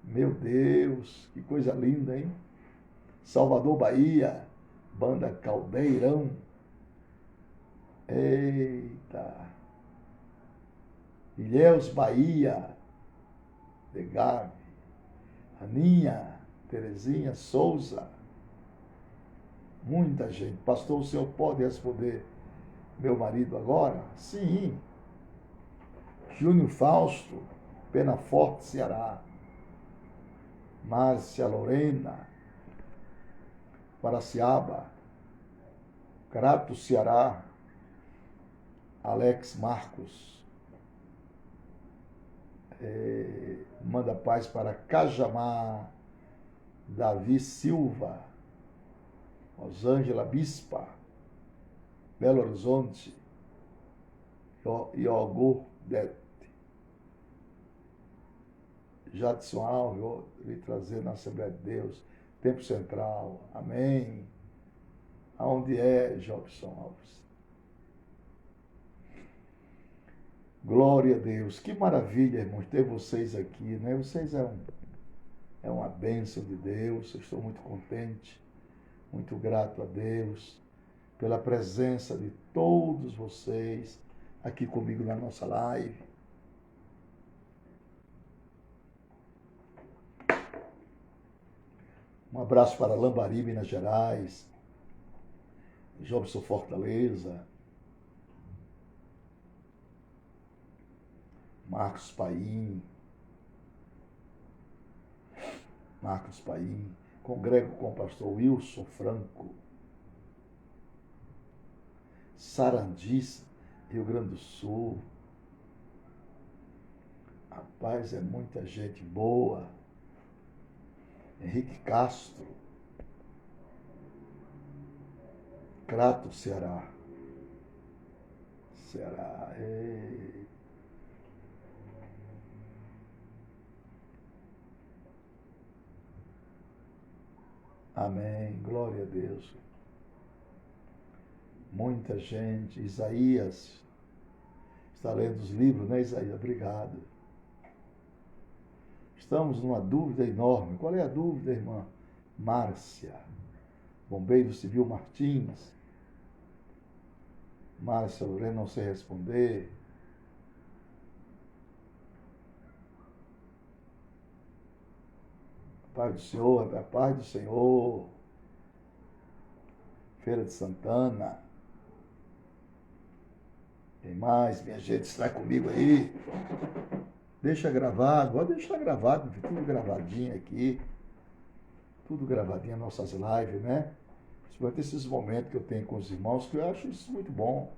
Meu Deus, que coisa linda, hein? Salvador, Bahia. Banda Caldeirão. Eita. Ilhéus, Bahia. De Gabi. Aninha, Terezinha, Souza. Muita gente. Pastor, o senhor pode responder meu marido agora? Sim. Júnior Fausto, Penaforte, Ceará. Márcia Lorena, Guaraciaba. Crato, Ceará. Alex Marcos. Manda paz para Cajamar. Davi Silva. Rosângela Bispa. Belo Horizonte. Iogurdete. Jadson Alves, vou lhe trazer na Assembleia de Deus. Tempo Central. Amém. Aonde é, Jobson Alves? Glória a Deus. Que maravilha, irmãos, ter vocês aqui, né? Vocês é uma bênção de Deus. Eu estou muito contente, muito grato a Deus pela presença de todos vocês aqui comigo na nossa live. Um abraço para Lambari, Minas Gerais. Jobson Fortaleza. Marcos Paim. Congrego com o pastor Wilson Franco. Sarandis, Rio Grande do Sul. Rapaz, é muita gente boa. Henrique Castro. Crato, Ceará. Amém. Glória a Deus. Muita gente. Isaías. Está lendo os livros, né, Isaías? Obrigado. Estamos numa dúvida enorme. Qual é a dúvida, irmã? Márcia. Bombeiro Civil Martins. Márcia Lorena, não sei responder. Paz do Senhor, a paz do Senhor. Feira de Santana. Tem mais, minha gente, está comigo aí. Deixa gravado, pode deixar gravado, tudo gravadinho aqui. Tudo gravadinho, nossas lives, né? Principalmente esses momentos que eu tenho com os irmãos, que eu acho isso muito bom.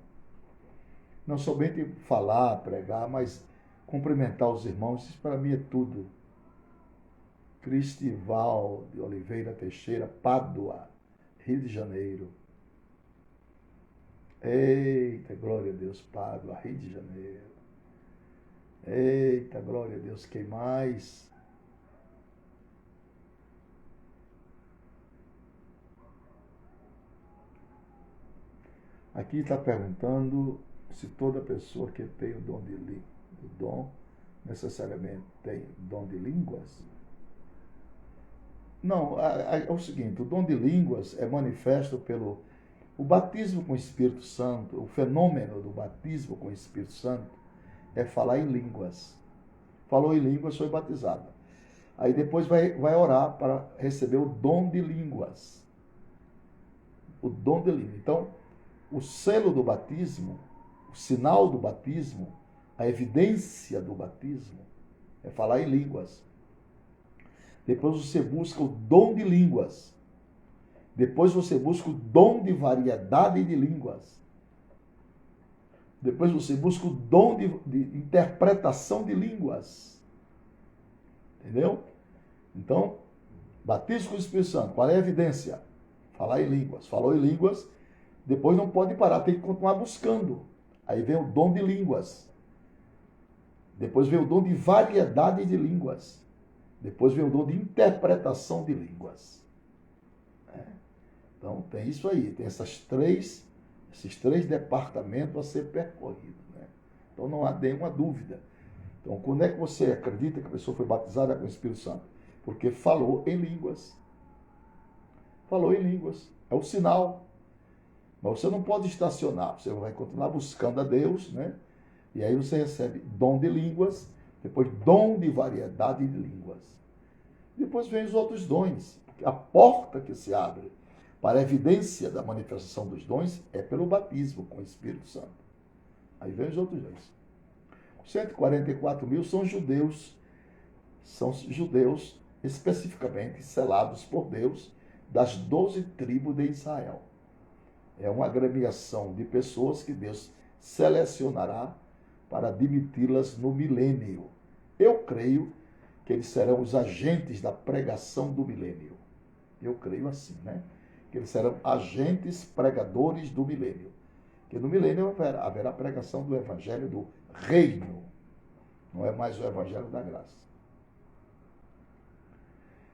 Não somente falar, pregar, mas cumprimentar os irmãos, isso para mim é tudo. Cristival de Oliveira Teixeira, Pádua, Rio de Janeiro. Eita, glória a Deus, Pádua, Rio de Janeiro. Eita, glória a Deus, quem mais? Aqui está perguntando se toda pessoa que tem o dom necessariamente tem dom de línguas. Não, é o seguinte, o dom de línguas é manifesto pelo o batismo com o Espírito Santo, o fenômeno do batismo com o Espírito Santo é falar em línguas. Falou em línguas, foi batizado. Aí depois vai orar para receber o dom de línguas. O dom de línguas. Então, o selo do batismo, o sinal do batismo, a evidência do batismo é falar em línguas. Depois você busca o dom de línguas. Depois você busca o dom de variedade de línguas. Depois você busca o dom de interpretação de línguas. Entendeu? Então, batismo com o Espírito Santo. Qual é a evidência? Falar em línguas. Falou em línguas, depois não pode parar, tem que continuar buscando. Aí vem o dom de línguas. Depois vem o dom de variedade de línguas. Depois vem o dom de interpretação de línguas. Então tem isso aí, tem esses três departamentos a ser percorridos. Né? Então não há nenhuma dúvida. Então quando é que você acredita que a pessoa foi batizada com o Espírito Santo? Porque falou em línguas. Falou em línguas. É o sinal. Mas você não pode estacionar, você vai continuar buscando a Deus, né? E aí você recebe dom de línguas, depois dom de variedade de línguas. Depois vem os outros dons. A porta que se abre para a evidência da manifestação dos dons é pelo batismo com o Espírito Santo. Aí vem os outros dons. 144 mil são judeus especificamente selados por Deus das 12 tribos de Israel. É uma agremiação de pessoas que Deus selecionará para admiti-las no milênio. Eu creio que eles serão os agentes da pregação do milênio. Eu creio assim, né? Que eles serão agentes pregadores do milênio. Que no milênio haverá pregação do evangelho do reino. Não é mais o evangelho da graça.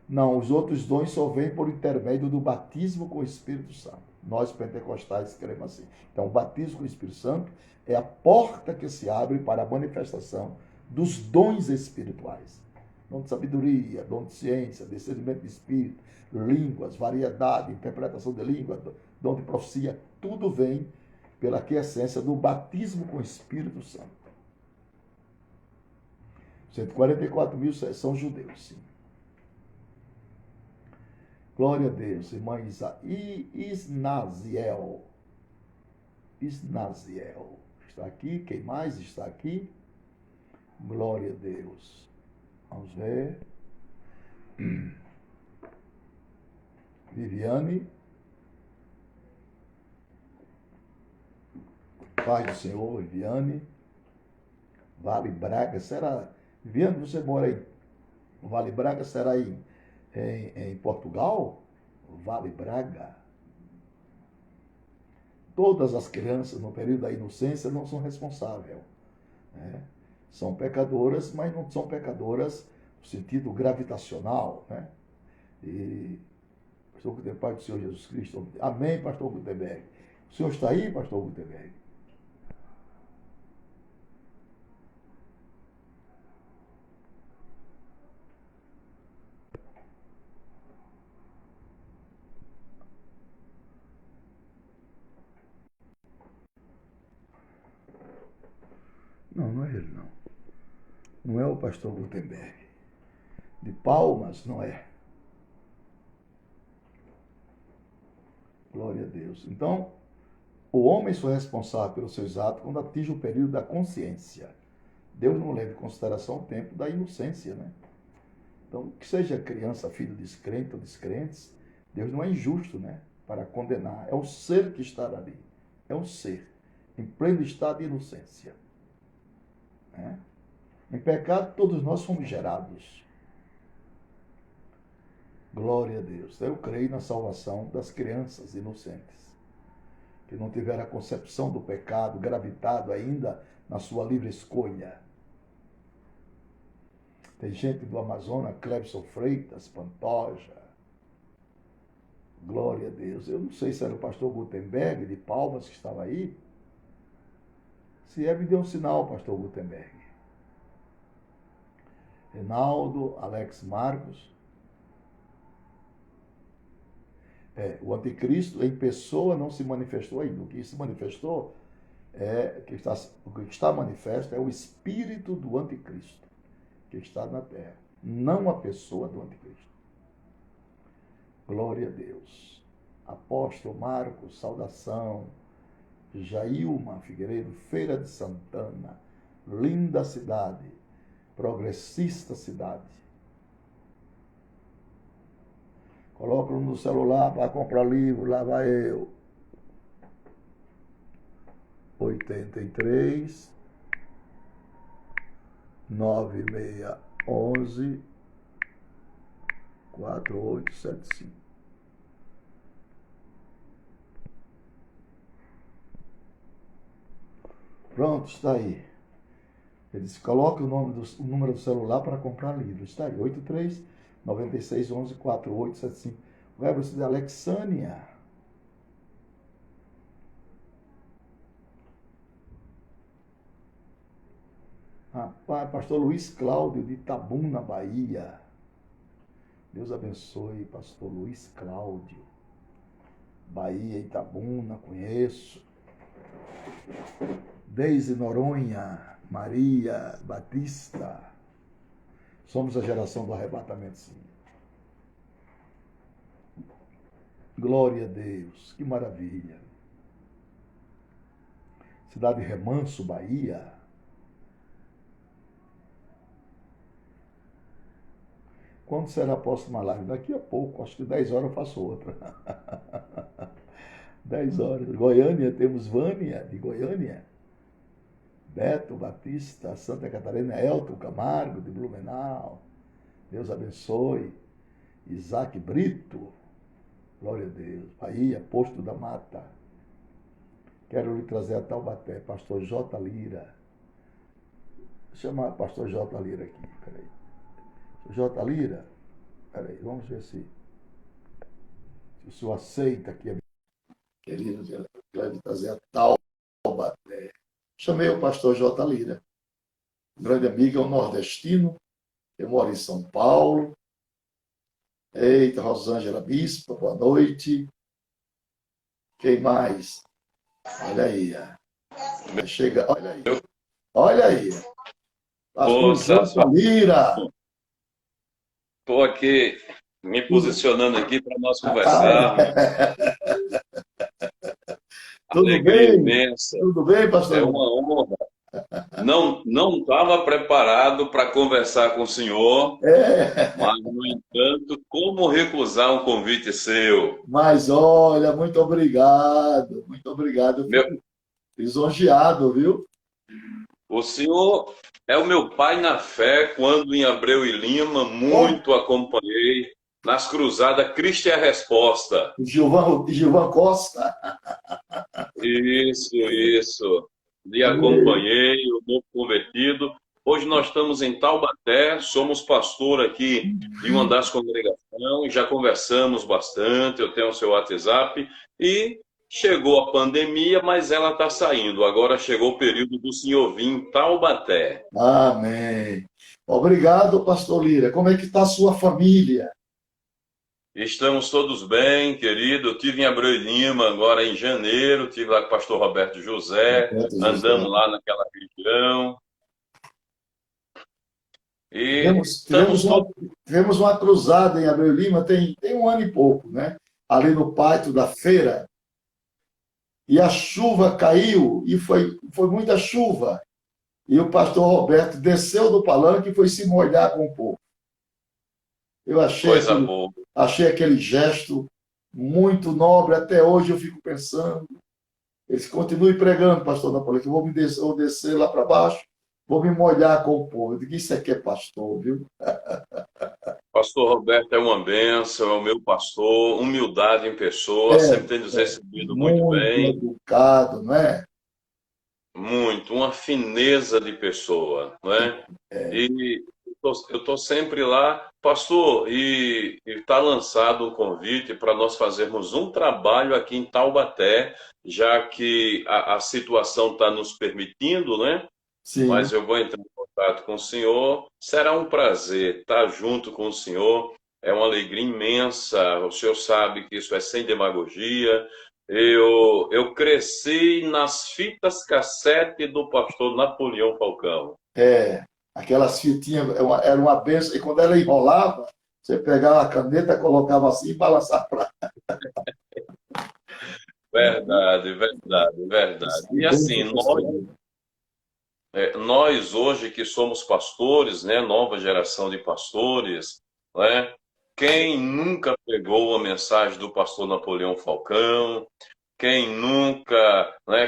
Não, os outros dons só vêm por intermédio do batismo com o Espírito Santo. Nós pentecostais cremos assim. Então, o batismo com o Espírito Santo é a porta que se abre para a manifestação dos dons espirituais. Dom de sabedoria, dom de ciência, discernimento de espírito, línguas, variedade, interpretação de língua, dom de profecia, tudo vem pela aquiescência do batismo com o Espírito Santo. 144 mil são judeus, sim. Glória a Deus, irmã Isnaziel. Isnaziel. Está aqui, quem mais está aqui? Glória a Deus. Vamos ver. Viviane. Paz do Senhor, Viviane. Vale Braga, será? Viviane, você mora aí? O Vale Braga será aí em Portugal? Vale Braga. Todas as crianças no período da inocência não são responsáveis. Né? São pecadoras, mas não são pecadoras no sentido gravitacional. Né? E pastor Gutenberg, Pai do Senhor Jesus Cristo. Amém, pastor Gutenberg. O senhor está aí, pastor Gutenberg? Não, não é ele, não. Não é o pastor Gutenberg. De Palmas, não é. Glória a Deus. Então, o homem só é responsável pelos seus atos quando atinge o período da consciência. Deus não leva em consideração o tempo da inocência, né? Então, que seja criança, filho descrente ou descrentes, Deus não é injusto, né? Para condenar. É o ser que está ali. É um ser em pleno estado de inocência. Né? Em pecado, todos nós fomos gerados. Glória a Deus. Eu creio na salvação das crianças inocentes, que não tiveram a concepção do pecado, gravitado ainda na sua livre escolha. Tem gente do Amazonas, Clebson Freitas, Pantoja. Glória a Deus. Eu não sei se era o pastor Gutenberg de Palmas que estava aí. Se é, me dê um sinal, pastor Gutenberg. Reinaldo, Alex Marcos. O anticristo em pessoa não se manifestou ainda. O que se manifestou o que está manifesto é o espírito do anticristo que está na terra, não a pessoa do anticristo. Glória a Deus. Apóstolo Marcos, saudação. Jailma Figueiredo, Feira de Santana, linda cidade, progressista cidade. Coloco no celular para comprar livro, lá vai eu. 83 9611 4875. Pronto, está aí. Ele disse, coloque o número do celular para comprar livro. Está aí, 83 9611 4875. O Everson de Alexânia. Rapaz, pastor Luiz Cláudio de Itabuna, Bahia. Deus abençoe, pastor Luiz Cláudio. Bahia, Itabuna, conheço. Deise Noronha, Maria Batista. Somos a geração do arrebatamento, sim. Glória a Deus, que maravilha. Cidade de Remanso, Bahia. Quando será a próxima live? Daqui a pouco, acho que 10 horas eu faço outra. 10 horas. Goiânia, temos Vânia, de Goiânia. Beto Batista, Santa Catarina, Elton Camargo, de Blumenau. Deus abençoe. Isaac Brito. Glória a Deus. Bahia, Posto da Mata. Quero lhe trazer a Taubaté, pastor J. Lira. Vou chamar o pastor J. Lira aqui, peraí. J. Lira, peraí, vamos ver se o senhor aceita aqui, querido, deve trazer a Taubaté. Chamei o pastor J. Lira, grande amigo, é um nordestino, eu moro em São Paulo. Eita, Rosângela Bispa, boa noite. Quem mais? Olha aí. Chega, olha aí. Olha aí. Pastor J. Lira. Estou aqui me posicionando aqui para nós conversarmos. Tudo bem? Imensa. Tudo bem, pastor? É uma honra. Não estava preparado para conversar com o senhor, mas, no entanto, como recusar um convite seu? Mas, olha, muito obrigado. Muito obrigado. Eu fico lisonjeado, viu? O senhor é o meu pai na fé, quando em Abreu e Lima, muito acompanhei nas cruzadas Cristo é a Resposta. Gilvan Costa. Isso. Lhe acompanhei, o novo convertido. Hoje nós estamos em Taubaté, somos pastor aqui de uma das congregações, já conversamos bastante, eu tenho o seu WhatsApp, e chegou a pandemia, mas ela está saindo. Agora chegou o período do senhor vir em Taubaté. Amém. Obrigado, pastor Lira. Como é que está a sua família? Estamos todos bem, querido. Eu estive em Abreu e Lima agora em janeiro, estive lá com o pastor Roberto José, andamos lá naquela região. E Tivemos, estamos tivemos, uma, todos. tivemos uma cruzada em Abreu Lima, tem um ano e pouco, né? Ali no pátio da feira, e a chuva caiu, e foi muita chuva. E o pastor Roberto desceu do palanque e foi se molhar com o povo. Eu Coisa boa. achei aquele gesto muito nobre, até hoje eu fico pensando. Eles continuem pregando, pastor Napoleão, que eu vou descer lá para baixo, vou me molhar com o povo. Eu digo, isso aqui é pastor, viu? Pastor Roberto é uma bênção, é o meu pastor, humildade em pessoa, É, sempre tem nos recebido muito muito bem, educado, não é? muito, uma fineza de pessoa, não é? E eu estou sempre lá, pastor, e está lançado um convite para nós fazermos um trabalho aqui em Taubaté, já que a situação está nos permitindo, né? Sim, Mas eu vou entrar em contato com o senhor. Será um prazer estar junto com o senhor. É uma alegria imensa. O senhor sabe que isso é sem demagogia. Eu cresci nas fitas cassete do pastor Napoleão Falcão. aquelas fitinhas, era uma benção. E quando ela enrolava, você pegava a caneta, colocava assim e balançava para Verdade, verdade, verdade. que E assim, benção que você deu. nós hoje que somos pastores, né, nova geração de pastores, né, quem nunca pegou a mensagem do pastor Napoleão Falcão, quem nunca, né,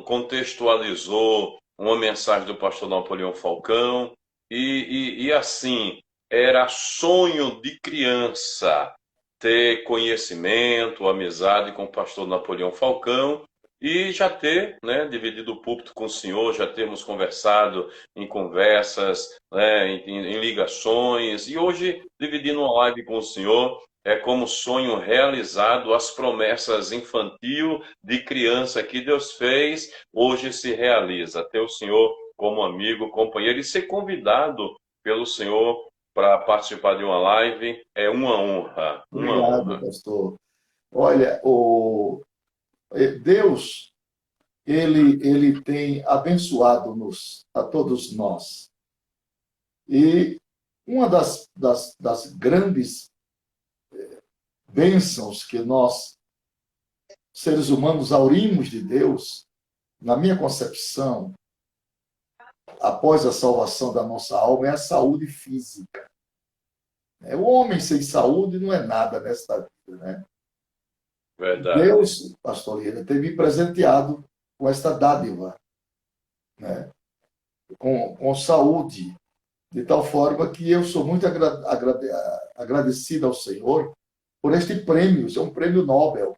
contextualizou uma mensagem do pastor Napoleão Falcão, e assim, era sonho de criança ter conhecimento, amizade com o pastor Napoleão Falcão, e já ter, né, dividido o púlpito com o senhor, já termos conversado em conversas, né, em ligações, e hoje dividindo uma live com o senhor, é como sonho realizado, as promessas infantil de criança que Deus fez, hoje se realiza. Ter o Senhor como amigo, companheiro e ser convidado pelo Senhor para participar de uma live é uma honra, uma Obrigado, honra. pastor. Olha, Deus, ele tem abençoado-nos, a todos nós. E uma das grandes bênçãos que nós, seres humanos, aurimos de Deus, na minha concepção, após a salvação da nossa alma, é a saúde física. O homem sem saúde não é nada nesta vida, né? Verdade. Deus, pastor Lira, tem me presenteado com esta dádiva, né? Com saúde, de tal forma que eu sou muito agradecido ao Senhor por este prêmio. Isso é um prêmio Nobel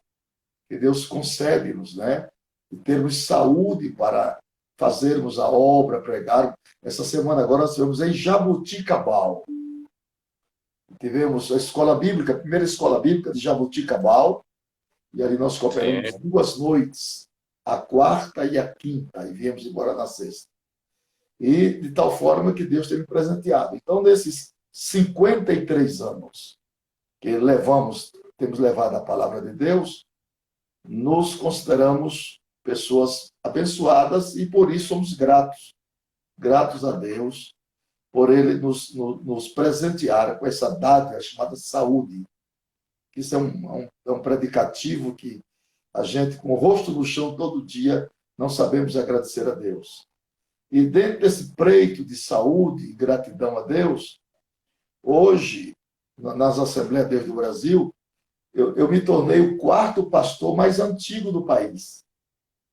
que Deus concede-nos, né? E termos saúde para fazermos a obra, pregar. Essa semana agora nós estivemos em Jabuticabal. Tivemos a escola bíblica, a primeira escola bíblica de Jabuticabal, e ali nós cooperamos Sim. 2 noites, a quarta e a quinta, e viemos embora na sexta. E de tal forma que Deus tem me presenteado. Então, nesses 53 anos que temos levado a palavra de Deus, nos consideramos pessoas abençoadas e por isso somos gratos. Gratos a Deus por Ele nos presentear com essa dádiva chamada saúde. Isso é um predicativo que a gente, com o rosto no chão todo dia, não sabemos agradecer a Deus. E dentro desse preito de saúde e gratidão a Deus, hoje, nas Assembleias de Deus do Brasil, eu me tornei o quarto pastor mais antigo do país.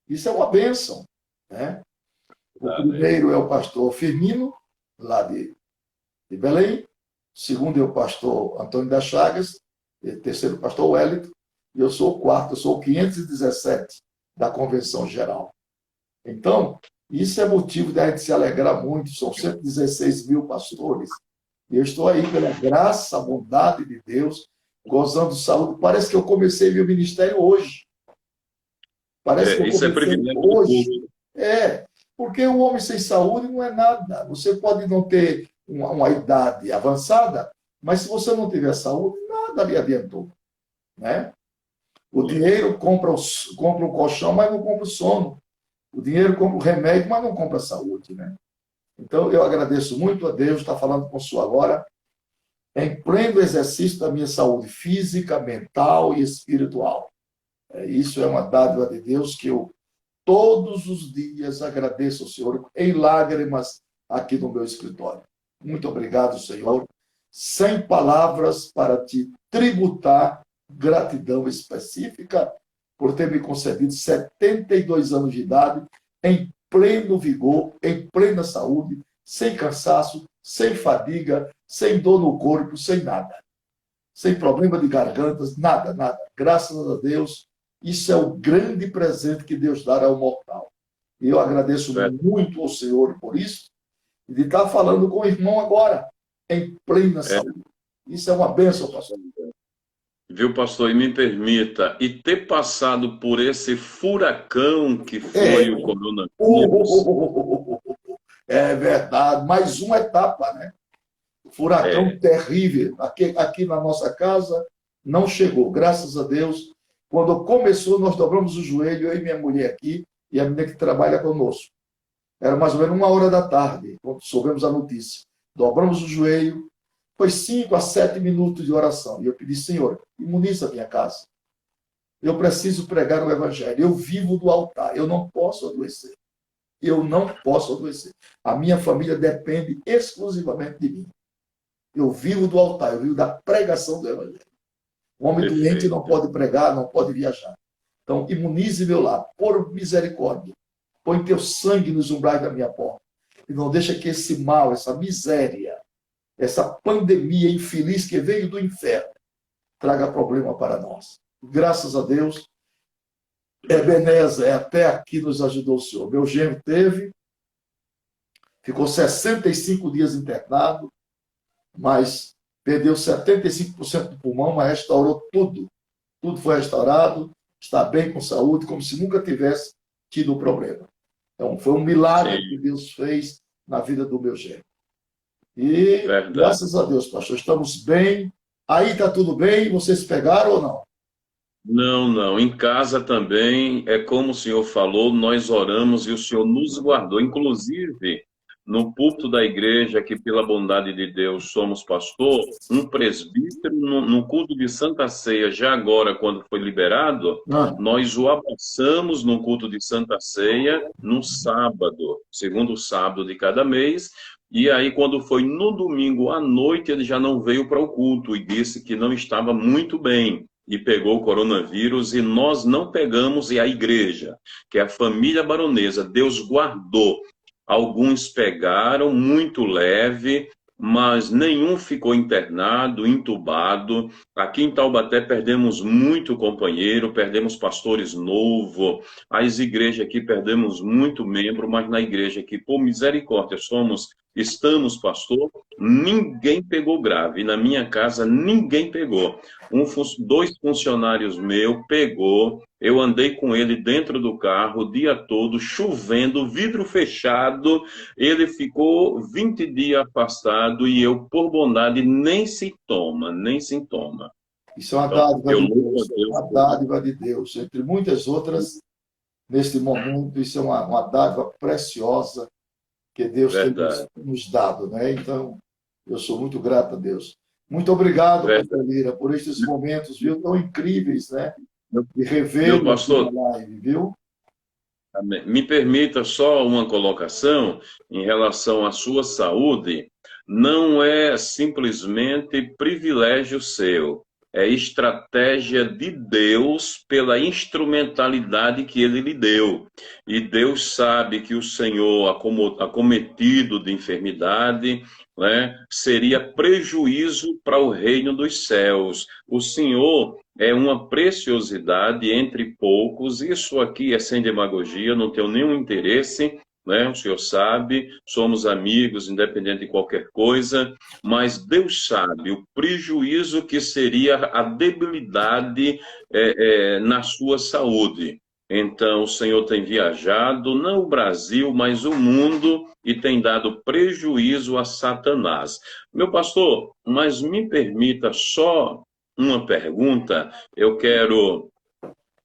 Isso é uma bênção, né? O primeiro é o pastor Firmino, lá de Belém. O segundo é o pastor Antônio das Chagas. E o terceiro, o pastor Wellington. E eu sou o quarto, eu sou o 517 da Convenção Geral. Então, isso é motivo de a gente se alegrar muito. São 116 mil pastores. E eu estou aí pela graça, bondade de Deus, gozando de saúde. Parece que eu comecei meu ministério hoje. Parece que eu Isso é comecei privilégio do hoje. povo. Porque o homem sem saúde não é nada. Você pode não ter uma idade avançada, mas se você não tiver saúde, nada lhe adiantou, né? O dinheiro compra o colchão, mas não compra o sono. O dinheiro compra o remédio, mas não compra a saúde, né? Então, eu agradeço muito a Deus, estar falando com o senhor agora, em pleno exercício da minha saúde física, mental e espiritual. Isso é uma dádiva de Deus que eu todos os dias agradeço ao Senhor em lágrimas aqui no meu escritório. Muito obrigado, Senhor. Sem palavras para te tributar gratidão específica por ter me concedido 72 anos de idade, em pleno vigor, em plena saúde, sem cansaço, sem fadiga, sem dor no corpo, sem nada. Sem problema de gargantas, nada, nada. Graças a Deus, isso é o grande presente que Deus dá ao mortal. E eu agradeço muito ao Senhor por isso, e de estar falando com o irmão agora, em plena saúde. Isso é uma bênção, pastor. Viu, pastor? E me permita, e ter passado por esse furacão que foi o coronavírus. É verdade, mais uma etapa, né? Furacão terrível. Aqui na nossa casa não chegou, graças a Deus. Quando começou, nós dobramos o joelho, eu e minha mulher aqui, e a menina que trabalha conosco. Era mais ou menos 1 hora da tarde, quando soubemos a notícia. Dobramos o joelho, foi 5 a 7 minutos de oração. E eu pedi, Senhor, imuniza a minha casa. Eu preciso pregar o evangelho. Eu vivo do altar. Eu não posso adoecer. Eu não posso adoecer. A minha família depende exclusivamente de mim. Eu vivo do altar, eu vivo da pregação do evangelho. O homem doente não pode pregar, não pode viajar. Então, imunize meu lar, por misericórdia. Põe teu sangue nos umbrais da minha porta. E não deixa que esse mal, essa miséria, essa pandemia infeliz que veio do inferno, traga problema para nós. Graças a Deus, Ebenezer, até aqui nos ajudou o Senhor. Meu genro ficou 65 dias internado, mas perdeu 75% do pulmão, mas restaurou tudo. Tudo foi restaurado, está bem com saúde, como se nunca tivesse tido o problema. Então, foi um milagre que Deus fez na vida do meu genro. E, graças a Deus, pastor, estamos bem. Aí está tudo bem? Vocês pegaram ou não? Não, não. Em casa também, é como o senhor falou, nós oramos e o senhor nos guardou. Inclusive, no púlpito da igreja, que pela bondade de Deus somos pastor, um presbítero, no culto de Santa Ceia, já agora, quando foi liberado, nós o abraçamos no culto de Santa Ceia, no sábado, segundo sábado de cada mês, e aí quando foi no domingo à noite, ele já não veio para o culto e disse que não estava muito bem. E pegou o coronavírus, e nós não pegamos, e a igreja, que é a família baronesa, Deus guardou. Alguns pegaram, muito leve, mas nenhum ficou internado, entubado. Aqui em Taubaté perdemos muito companheiro, perdemos pastores novos. As igrejas aqui perdemos muito membro, mas na igreja aqui, por misericórdia, estamos, pastor, ninguém pegou grave. E na minha casa, ninguém pegou. 2 funcionários meus pegou. Eu andei com ele dentro do carro o dia todo, chovendo, vidro fechado. Ele ficou 20 dias afastado e eu, por bondade, nem sintoma, nem sintoma. Isso é uma dádiva de Deus, uma dádiva de Deus. Entre muitas outras, neste momento, isso é uma dádiva preciosa que Deus tem nos dado, né? Então, eu sou muito grato a Deus. Muito obrigado, pastor Lira, por estes momentos, viu, tão incríveis, né? De rever na live, viu? Me permita só uma colocação em relação à sua saúde. Não é simplesmente privilégio seu, é estratégia de Deus pela instrumentalidade que Ele lhe deu. E Deus sabe que o Senhor, acometido de enfermidade, né, seria prejuízo para o reino dos céus. O Senhor é uma preciosidade entre poucos. Isso aqui é sem demagogia, não tenho nenhum interesse, né? O senhor sabe, somos amigos, independente de qualquer coisa, mas Deus sabe o prejuízo que seria a debilidade na sua saúde. Então, o Senhor tem viajado, não o Brasil, mas o mundo, e tem dado prejuízo a Satanás. Meu pastor, mas me permita só uma pergunta. Eu quero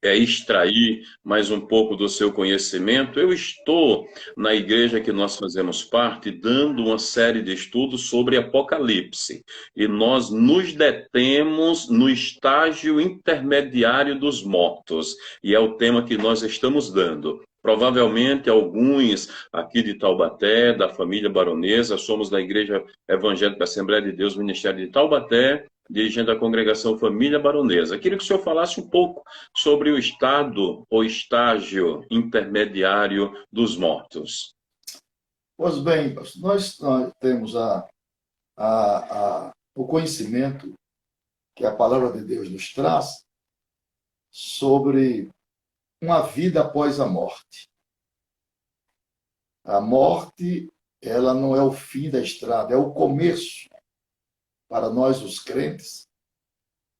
extrair mais um pouco do seu conhecimento, eu estou na igreja que nós fazemos parte, dando uma série de estudos sobre Apocalipse. E nós nos detemos no estágio intermediário dos mortos. E é o tema que nós estamos dando. Provavelmente alguns aqui de Taubaté, da família Baronesa, somos da Igreja Evangélica Assembleia de Deus, Ministério de Taubaté, dirigente da congregação Família Baronesa. Queria que o senhor falasse um pouco sobre o estado ou estágio intermediário dos mortos. Pois bem, nós temos o conhecimento que a palavra de Deus nos traz sobre uma vida após a morte. A morte, ela não é o fim da estrada, é o começo. Para nós, os crentes,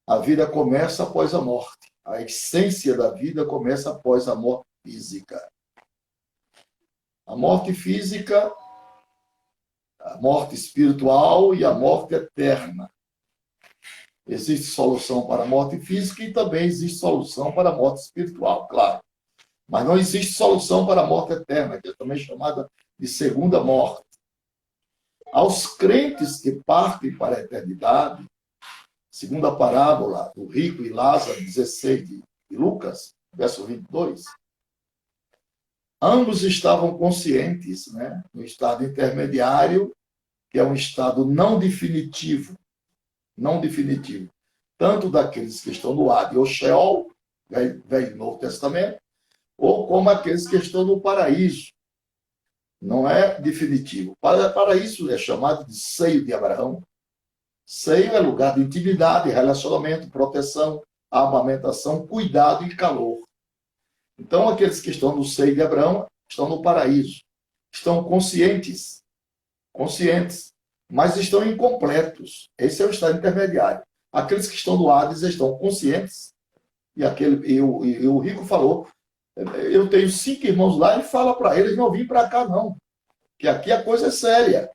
a vida começa após a morte. A essência da vida começa após a morte física. A morte física, a morte espiritual e a morte eterna. Existe solução para a morte física e também existe solução para a morte espiritual, claro. Mas não existe solução para a morte eterna, que é também chamada de segunda morte. Aos crentes que partem para a eternidade, segundo a parábola do rico e Lázaro, 16 de Lucas, verso 22, ambos estavam conscientes, né, no estado intermediário, que é um estado não definitivo, tanto daqueles que estão no Hades ou Sheol, Velho e Novo Testamento, ou como aqueles que estão no paraíso. Não é definitivo. Paraíso é chamado de seio de Abraão. Seio é lugar de intimidade, relacionamento, proteção, amamentação, cuidado e calor. Então, aqueles que estão no seio de Abraão estão no paraíso. Estão conscientes, mas estão incompletos. Esse é o estado intermediário. Aqueles que estão no Hades estão conscientes. E o rico falou, eu tenho 5 irmãos lá, e fala para eles não vir para cá não, que aqui a coisa é séria.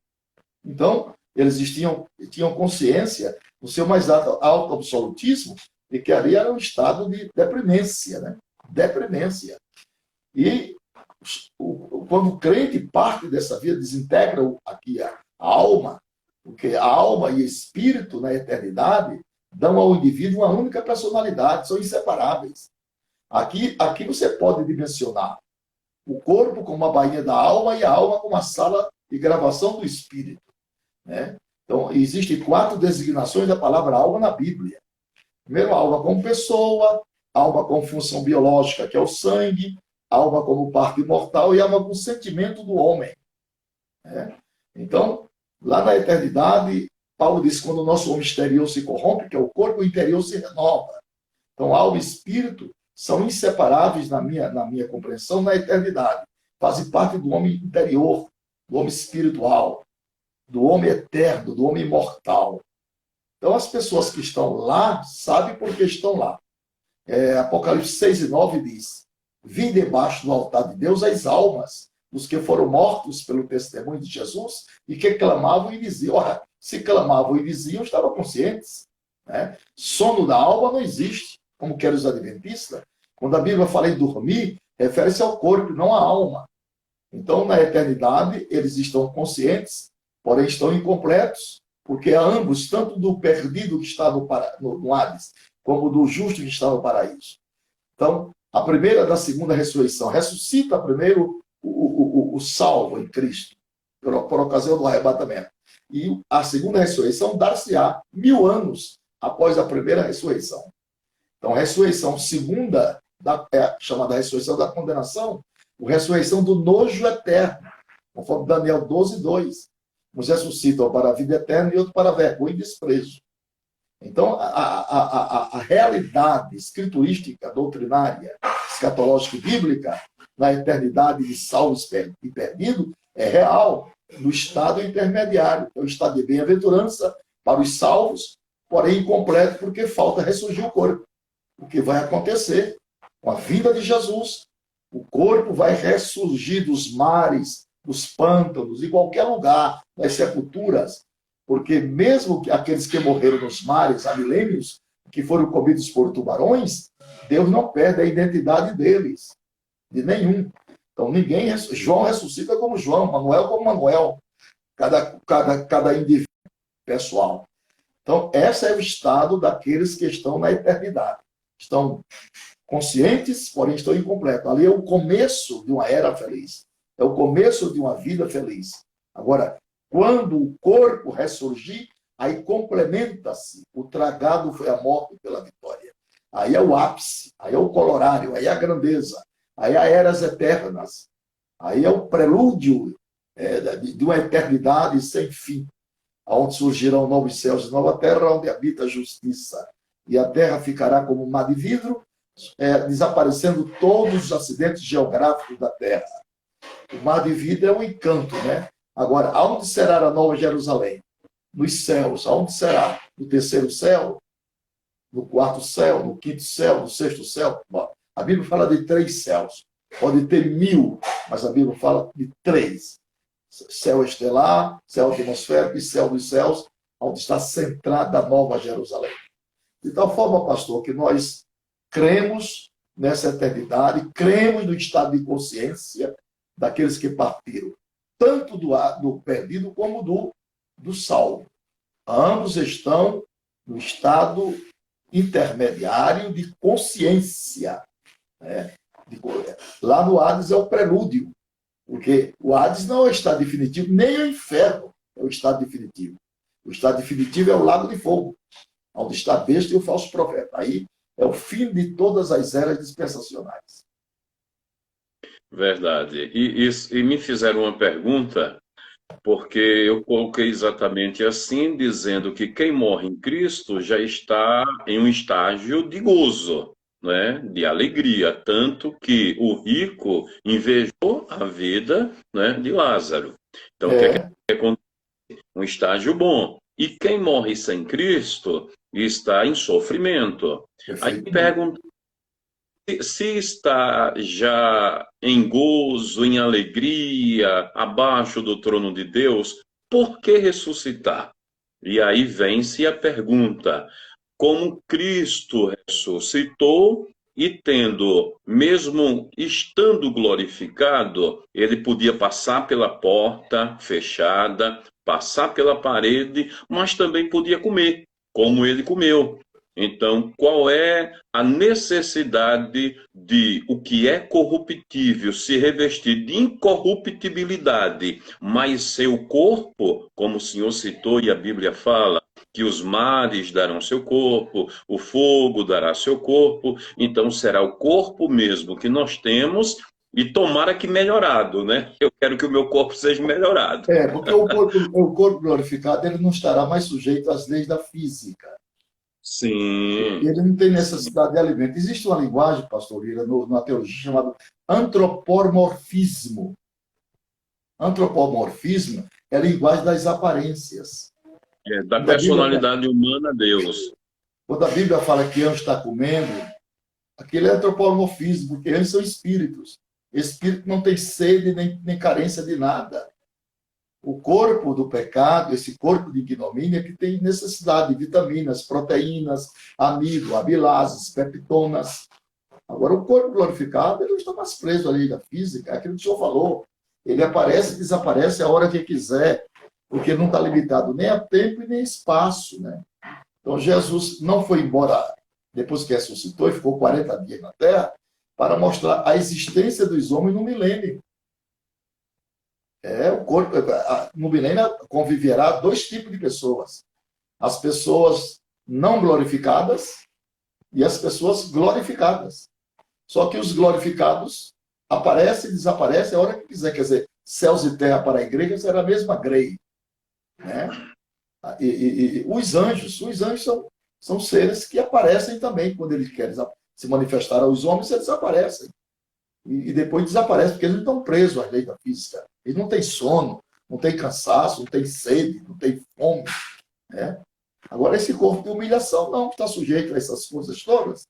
Então, eles tinham consciência, no seu mais alto absolutismo, de que ali era um estado de deprimência, né? Deprimência. E quando o crente parte dessa vida, desintegra aqui a alma, porque a alma e espírito na eternidade dão ao indivíduo uma única personalidade, são inseparáveis. Aqui você pode dimensionar o corpo como a bainha da alma e a alma como a sala de gravação do espírito, né? Então, existem 4 designações da palavra alma na Bíblia. Primeiro, alma como pessoa, alma como função biológica, que é o sangue, alma como parte imortal e alma como sentimento do homem, né? Então, lá na eternidade, Paulo diz que quando o nosso homem exterior se corrompe, que é o corpo, o interior se renova. Então, alma e espírito são inseparáveis na minha compreensão na eternidade. Fazem parte do homem interior, do homem espiritual, do homem eterno, do homem imortal. Então, as pessoas que estão lá sabem por que estão lá. Apocalipse 6 e 9 diz, vi debaixo do altar de Deus as almas dos que foram mortos pelo testemunho de Jesus e que clamavam e diziam. Ora, se clamavam e diziam, estavam conscientes, né? Sono da alma não existe, como querem os adventistas. Quando a Bíblia fala em dormir, refere-se ao corpo, não à alma. Então, na eternidade, eles estão conscientes, porém estão incompletos, porque ambos, tanto do perdido que está no Hades, como do justo que está no paraíso. Então, a primeira da segunda ressurreição ressuscita primeiro o salvo em Cristo, por ocasião do arrebatamento. E a segunda ressurreição dar-se-á 1000 anos após a primeira ressurreição. Então, a ressurreição segunda, chamada ressurreição da condenação, a ressurreição do nojo eterno, conforme Daniel 12, 2. Uns ressuscitam para a vida eterna e outros para a vergonha e desprezo. Então, a realidade escriturística, doutrinária, escatológica e bíblica, na eternidade de salvo e perdido, é real, no estado intermediário, é o estado de bem-aventurança para os salvos, porém incompleto, porque falta ressurgir o corpo. O que vai acontecer com a vinda de Jesus, o corpo vai ressurgir dos mares, dos pântanos, em qualquer lugar, das sepulturas, porque mesmo que aqueles que morreram nos mares há milênios que foram comidos por tubarões, Deus não perde a identidade deles, de nenhum. Então, João ressuscita como João, Manuel como Manuel, cada indivíduo pessoal. Então, esse é o estado daqueles que estão na eternidade. Estão conscientes, porém estão incompletos. Ali é o começo de uma era feliz. É o começo de uma vida feliz. Agora, quando o corpo ressurgir, aí complementa-se. O tragado foi a morte pela vitória. Aí é o ápice, aí é o colorário, aí é a grandeza, aí é eras eternas. Aí é o prelúdio de uma eternidade sem fim, onde surgirão novos céus e nova terra, onde habita a justiça. E a terra ficará como um mar de vidro, desaparecendo todos os acidentes geográficos da terra. O mar de vidro é um encanto, né? Agora, aonde será a nova Jerusalém? Nos céus. Aonde será? No terceiro céu? No quarto céu? No quinto céu? No sexto céu? Bom, a Bíblia fala de 3 céus. Pode ter 1000, mas a Bíblia fala de 3. Céu estelar, céu atmosférico e céu dos céus, onde está centrada a nova Jerusalém. De tal forma, pastor, que nós cremos nessa eternidade, cremos no estado de consciência daqueles que partiram, tanto do perdido como do salvo. Ambos estão no estado intermediário de consciência. Né? Lá no Hades é o prelúdio, porque o Hades não é o estado definitivo, nem o inferno é o estado definitivo. O estado definitivo é o lago de fogo, onde está a besta e o falso profeta. Aí é o fim de todas as eras dispensacionais. Verdade. E me fizeram uma pergunta, porque eu coloquei exatamente assim, dizendo que quem morre em Cristo já está em um estágio de gozo, né? De alegria, tanto que o rico invejou a vida, né, de Lázaro. Então, o que é que acontece? Um estágio bom. E quem morre sem Cristo está em sofrimento. Aí pergunta se está já em gozo, em alegria, abaixo do trono de Deus, por que ressuscitar? E aí vem-se a pergunta: como Cristo ressuscitou e tendo, mesmo estando glorificado, ele podia passar pela porta fechada, passar pela parede, mas também podia comer, como ele comeu. Então, qual é a necessidade de o que é corruptível se revestir de incorruptibilidade, mas seu corpo, como o Senhor citou e a Bíblia fala, que os mares darão seu corpo, o fogo dará seu corpo, então será o corpo mesmo que nós temos e tomara que melhorado, né? Eu quero que o meu corpo seja melhorado. Porque o corpo glorificado ele não estará mais sujeito às leis da física. Sim. Ele não tem necessidade de alimento. Existe uma linguagem, pastor Lira, na teologia chamada antropomorfismo. Antropomorfismo é a linguagem das aparências. Da personalidade humana, Deus. Quando a Bíblia fala que anjo está comendo, aquele é antropomorfismo, porque anjos são espíritos. Espírito não tem sede nem carência de nada. O corpo do pecado, esse corpo de ignomínia, que tem necessidade de vitaminas, proteínas, amido, amilases, peptonas. Agora, o corpo glorificado, ele não está mais preso ali da física, é aquilo que o senhor falou. Ele aparece e desaparece a hora que quiser, porque não está limitado nem a tempo e nem a espaço, né? Então, Jesus não foi embora depois que ressuscitou e ficou 40 dias na Terra para mostrar a existência dos homens no milênio. O corpo, no milênio conviverá 2 tipos de pessoas. As pessoas não glorificadas e as pessoas glorificadas. Só que os glorificados aparecem e desaparecem a hora que quiser. Quer dizer, céus e terra para a igreja será a mesma grei. Né? E os anjos são seres que aparecem também quando eles querem se manifestar aos homens, eles aparecem. E depois desaparecem, porque eles não estão presos às leis da física. Eles não têm sono, não têm cansaço, não têm sede, não têm fome. Né? Agora, esse corpo de humilhação não está sujeito a essas coisas todas,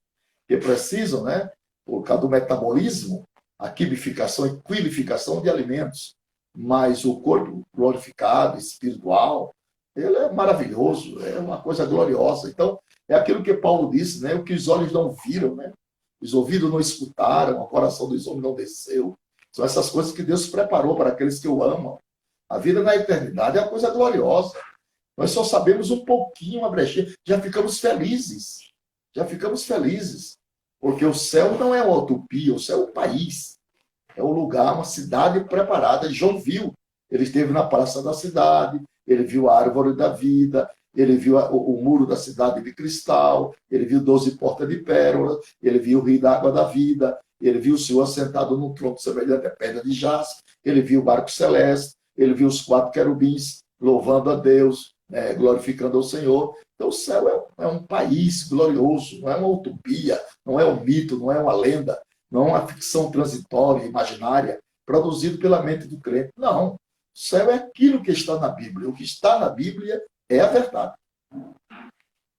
que precisam, né, por causa do metabolismo, a quimificação e quilificação de alimentos. Mas o corpo glorificado, espiritual, ele é maravilhoso, é uma coisa gloriosa. Então, É aquilo que Paulo disse, né? O que os olhos não viram, né? Os ouvidos não escutaram, o coração dos homens não desceu. São essas coisas que Deus preparou para aqueles que o amam. A vida na eternidade é uma coisa gloriosa. Nós só sabemos um pouquinho, uma brechinha, já ficamos felizes. Já ficamos felizes. Porque o céu não é uma utopia, o céu é um país. É um lugar, uma cidade preparada. João viu. Ele esteve na praça da cidade, ele viu a árvore da vida, ele viu o muro da cidade de cristal, ele viu 12 portas de pérolas, ele viu o rio da água da vida, ele viu o Senhor assentado no trono semelhante à pedra de jaspe, ele viu o barco celeste, ele viu os 4 querubins louvando a Deus, né, glorificando ao Senhor. Então o céu é um país glorioso, não é uma utopia, não é um mito, não é uma lenda, não é uma ficção transitória, imaginária, produzido pela mente do crente. Não. O céu é aquilo que está na Bíblia. O que está na Bíblia é a verdade.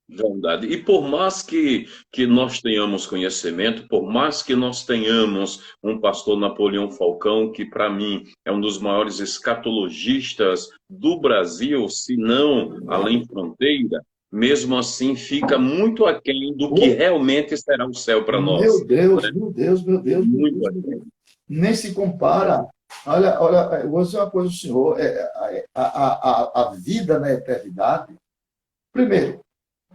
Verdade. E por mais que nós tenhamos conhecimento, por mais que nós tenhamos um pastor Napoleão Falcão, que para mim é um dos maiores escatologistas do Brasil, se não além fronteira, mesmo assim fica muito aquém do que realmente será o céu para nós. Meu Deus, né? Meu Deus, meu Deus. Muito meu Deus, meu Deus. Nem se compara. Olha, eu vou dizer uma coisa ao senhor. A vida na eternidade, primeiro,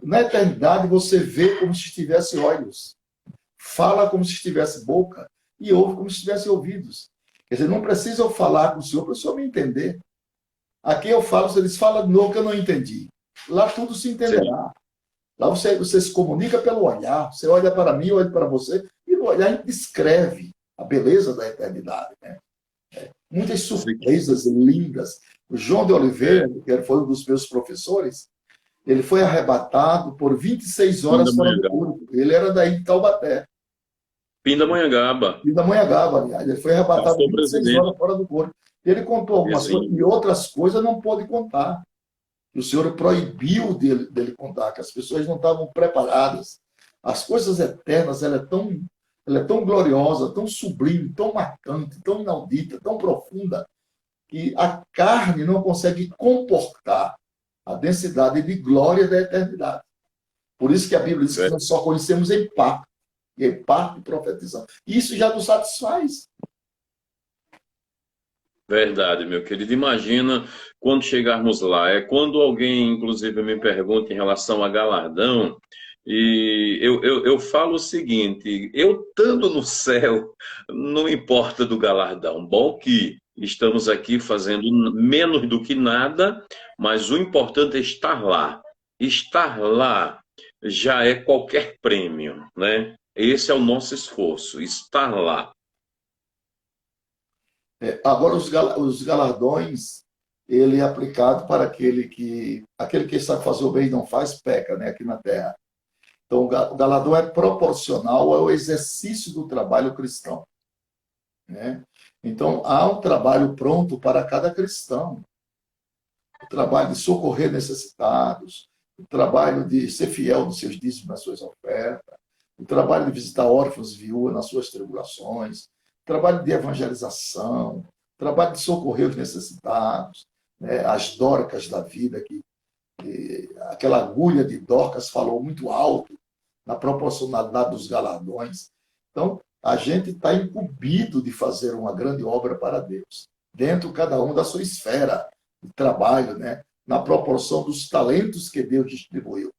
na eternidade você vê como se tivesse olhos, fala como se tivesse boca e ouve como se tivesse ouvidos. Quer dizer, não precisa eu falar com o senhor para o senhor me entender. Aqui eu falo, você diz, fala de novo que eu não entendi. Lá tudo se entenderá. Lá você se comunica pelo olhar. Você olha para mim, eu olho para você, e no olhar a gente descreve a beleza da eternidade. Né? Muitas surpresas lindas. O João de Oliveira, que foi um dos meus professores, ele foi arrebatado por 26 horas fora do corpo. Ele era daí de Taubaté. Pindamonhangaba. Pindamonhangaba, aliás. Ele foi arrebatado por 26 horas fora do corpo. Ele contou algumas coisas e outras coisas não pôde contar. O Senhor proibiu dele contar, que as pessoas não estavam preparadas. As coisas eternas, ela é tão gloriosa, tão sublime, tão marcante, tão inaudita, tão profunda, que a carne não consegue comportar a densidade de glória da eternidade. Por isso que a Bíblia diz que nós só conhecemos em parte, e em parte profetizamos. Isso já nos satisfaz. Verdade, meu querido. Imagina quando chegarmos lá. É quando alguém, inclusive, me pergunta em relação a galardão, e eu falo o seguinte, eu estando no céu, não importa do galardão. Bom que estamos aqui fazendo menos do que nada, mas o importante é estar lá. Estar lá já é qualquer prêmio, né? Esse é o nosso esforço, estar lá. Agora, os galardões, ele é aplicado para aquele que sabe fazer o bem e não faz, peca, né, aqui na Terra. Então, o galardão é proporcional ao exercício do trabalho cristão. Né? Então, há um trabalho pronto para cada cristão. O trabalho de socorrer necessitados, o trabalho de ser fiel nos seus dízimos, nas suas ofertas, o trabalho de visitar órfãos e viúvas nas suas tribulações, trabalho de evangelização, trabalho de socorrer os necessitados, né? As Dorcas da vida, que aquela agulha de Dorcas falou muito alto na proporcionalidade dos galardões. Então, a gente está incumbido de fazer uma grande obra para Deus, dentro cada um da sua esfera de trabalho, né? Na proporção dos talentos que Deus distribuiu.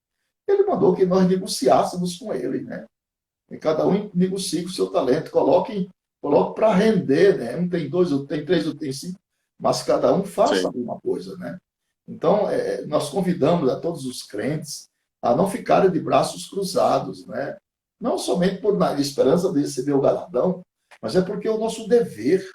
Ele mandou que nós negociássemos com ele, né? E cada um negocie o seu talento, coloque para render, né? Um tem 2, outro tem 3, outro tem 5, mas cada um faça alguma coisa, né? Então, nós convidamos a todos os crentes a não ficarem de braços cruzados, né? Não somente por na esperança de receber o galardão, mas é porque é o nosso dever.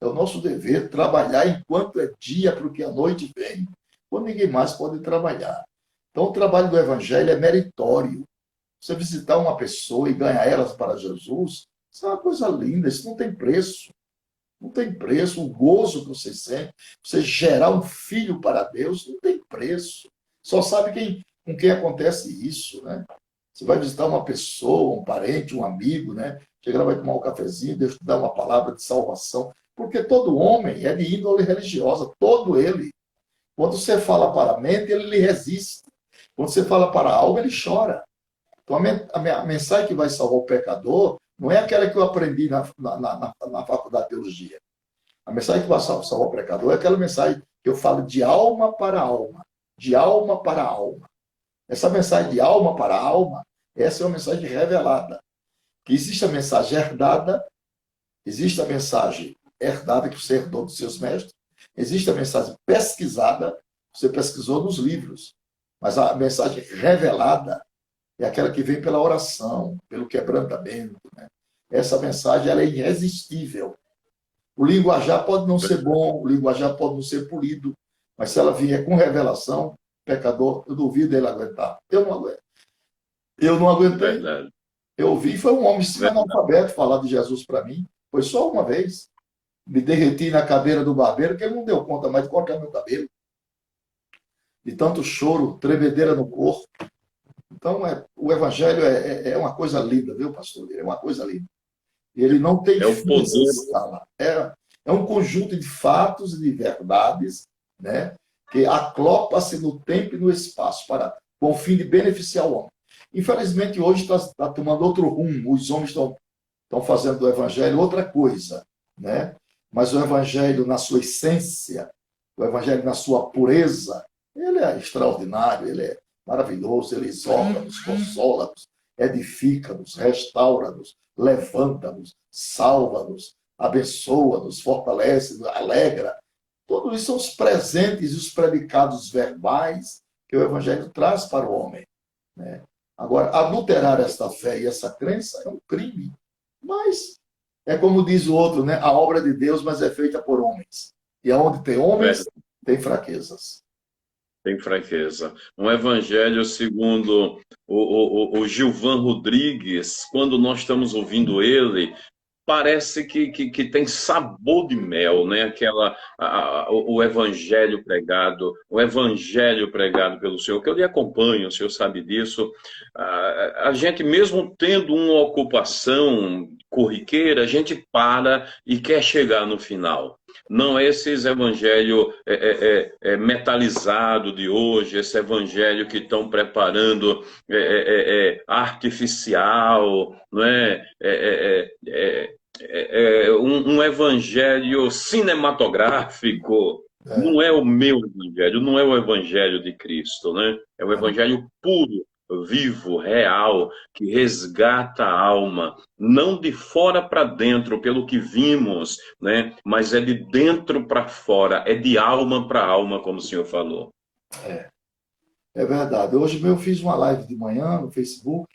É o nosso dever trabalhar enquanto é dia, porque a noite vem, quando ninguém mais pode trabalhar. Então, o trabalho do Evangelho é meritório. Você visitar uma pessoa e ganhar elas para Jesus, isso é uma coisa linda, isso não tem preço. Não tem preço. O gozo que você sente, você gerar um filho para Deus, não tem preço. Só sabe com quem acontece isso, né? Você vai visitar uma pessoa, um parente, um amigo, né? Chega lá, vai tomar um cafezinho, Deus te dá uma palavra de salvação. Porque todo homem é de índole religiosa, todo ele. Quando você fala para a mente, ele lhe resiste. Quando você fala para a alma, ele chora. Então, a mensagem que vai salvar o pecador não é aquela que eu aprendi na faculdade de teologia. A mensagem que vai salvar o pecador é aquela mensagem que eu falo de alma para alma. De alma para alma. Essa mensagem de alma para alma, essa é uma mensagem revelada. Que existe a mensagem herdada, existe a mensagem herdada que você herdou dos seus mestres, existe a mensagem pesquisada, você pesquisou nos livros. Mas a mensagem revelada é aquela que vem pela oração, pelo quebrantamento. Né? Essa mensagem ela é irresistível. O linguajar pode não ser bom, o linguajar pode não ser polido, mas se ela vier com revelação, pecador, eu duvido ele aguentar. Eu não aguento. Eu não aguentei. Verdade. Eu ouvi, foi um homem analfabeto falar de Jesus para mim. Foi só uma vez. Me derreti na cadeira do barbeiro, que ele não deu conta mais de cortar meu cabelo. De tanto choro, tremedeira no corpo. Então, o evangelho é uma coisa linda, viu, pastor? É uma coisa linda. Ele não tem fim de escala. É um conjunto de fatos e de verdades, né, que aclopa-se no tempo e no espaço com o fim de beneficiar o homem. Infelizmente, hoje está tomando outro rumo. Os homens estão fazendo do evangelho outra coisa, né? Mas o evangelho, na sua essência, o evangelho na sua pureza, ele é extraordinário, ele é maravilhoso, ele exorta-nos, consola-nos, edifica-nos, restaura-nos, levanta-nos, salva-nos, abençoa-nos, fortalece-nos, alegra. Todos isso são os presentes e os predicados verbais que o evangelho traz para o homem, né? Agora, adulterar esta fé e essa crença é um crime. Mas é como diz o outro, né? A obra de Deus, mas é feita por homens. E aonde tem homens, tem fraquezas. Tem fraqueza. Um evangelho segundo o Gilvan Rodrigues, quando nós estamos ouvindo ele, parece que tem sabor de mel, né? O evangelho pregado pelo Senhor, que eu lhe acompanho, o Senhor sabe disso. A gente, mesmo tendo uma ocupação corriqueira, a gente para e quer chegar no final. Não é esses evangelho metalizado de hoje, esse evangelho que estão preparando artificial, não é? Um evangelho cinematográfico. Não é o meu evangelho, não é o evangelho de Cristo, né? É o evangelho puro, vivo, real, que resgata a alma, não de fora para dentro, pelo que vimos, né? Mas é de dentro para fora, é de alma para alma, como o senhor falou. É verdade. Hoje eu fiz uma live de manhã no Facebook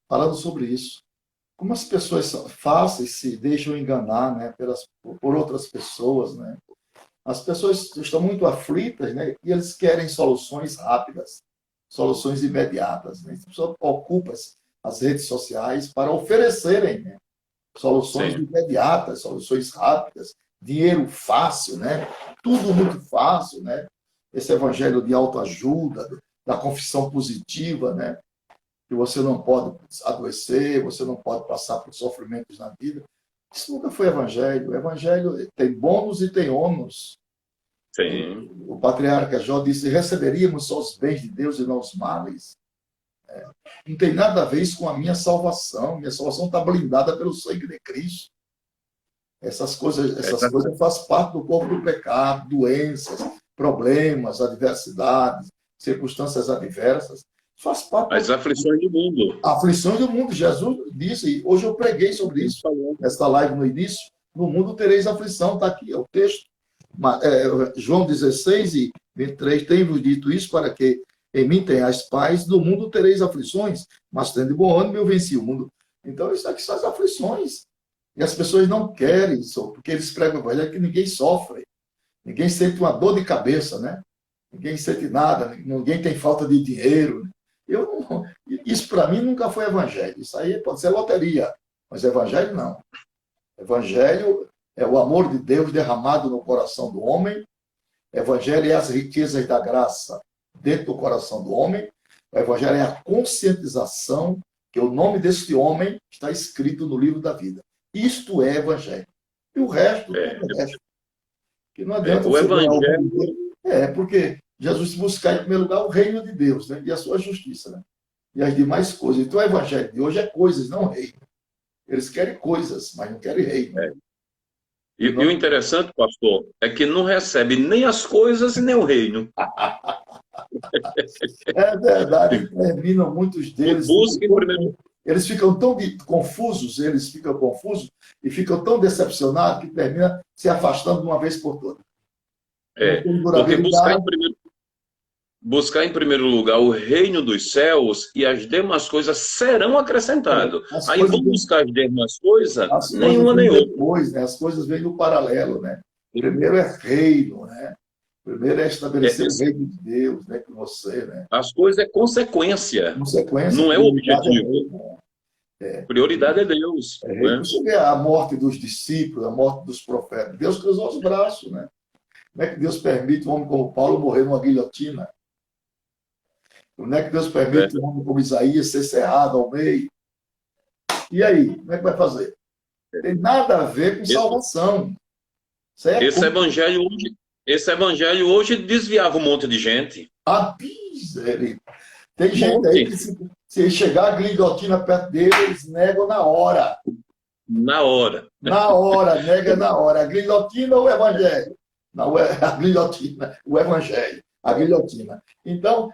falando sobre isso. Como as pessoas são fáceis, se deixam enganar, né, por outras pessoas, né? As pessoas estão muito aflitas, né, e eles querem soluções rápidas, soluções imediatas, né? As pessoas ocupam as redes sociais para oferecerem, né, soluções imediatas, soluções rápidas, dinheiro fácil, né? Tudo muito fácil, né? Esse evangelho de autoajuda, da confissão positiva, né? Que você não pode adoecer, você não pode passar por sofrimentos na vida. Isso nunca foi evangelho. O evangelho tem bônus e tem ônus. Sim. O patriarca Jó disse: receberíamos só os bens de Deus e não os males. Não tem nada a ver isso com a minha salvação. Minha salvação está blindada pelo sangue de Cristo. Essas coisas fazem parte do corpo do pecado, doenças, problemas, adversidades, circunstâncias adversas. Faz parte as aflições do mundo. Aflições do mundo. Jesus disse, e hoje eu preguei sobre isso, nesta live no início, no mundo tereis aflição, está aqui, é o texto. João 16 e 23, tenho-vos dito isso para que em mim tenhais paz, no mundo tereis aflições, mas tendo de bom ânimo eu venci o mundo. Então isso aqui são as aflições. E as pessoas não querem isso, porque eles pregam o evangelho que ninguém sofre, ninguém sente uma dor de cabeça, né? Ninguém sente nada, ninguém tem falta de dinheiro. Isso para mim nunca foi evangelho. Isso aí pode ser loteria, mas evangelho não. Evangelho é o amor de Deus derramado no coração do homem. Evangelho é as riquezas da graça dentro do coração do homem. O evangelho é a conscientização que o nome deste homem está escrito no livro da vida. Isto é evangelho. E o resto, tudo é resto. Que não adianta o evangelho... porque Jesus disse buscar em primeiro lugar o reino de Deus, né? E a sua justiça, né? E as demais coisas. Então o evangelho de hoje é coisas, não reino. Eles querem coisas, mas não querem reino. É. E E o interessante, pastor, é que não recebe nem as coisas e nem o reino. é verdade, terminam muitos deles. Busca em primeiro. Eles ficam tão confusos, e ficam tão decepcionados que terminam se afastando de uma vez por todas. Não tem Porque durabilidade. buscar em primeiro lugar o reino dos céus e as demais coisas serão acrescentadas. Aí vamos buscar as demais coisas, nenhuma nem outra. Depois, né? As coisas vêm no paralelo, né? Primeiro é reino, né? Primeiro é estabelecer o reino de Deus, né? Com você, né? As coisas é consequência. Não é o objetivo. Prioridade é Deus. Né? Você vê a morte dos discípulos, a morte dos profetas. Deus cruzou os braços, né? Como é que Deus permite um homem como Paulo morrer numa guilhotina? Como é que Deus permite um homem como Isaías ser cerrado ao meio? E aí, como é que vai fazer? Tem nada a ver com salvação. Esse evangelho hoje desviava um monte de gente. A miséria. Tem gente aí que se chegar a guilhotina perto deles, negam na hora. Na hora. Na hora, nega na hora. A guilhotina ou o evangelho? Não, a guilhotina, o evangelho. A guilhotina. Então,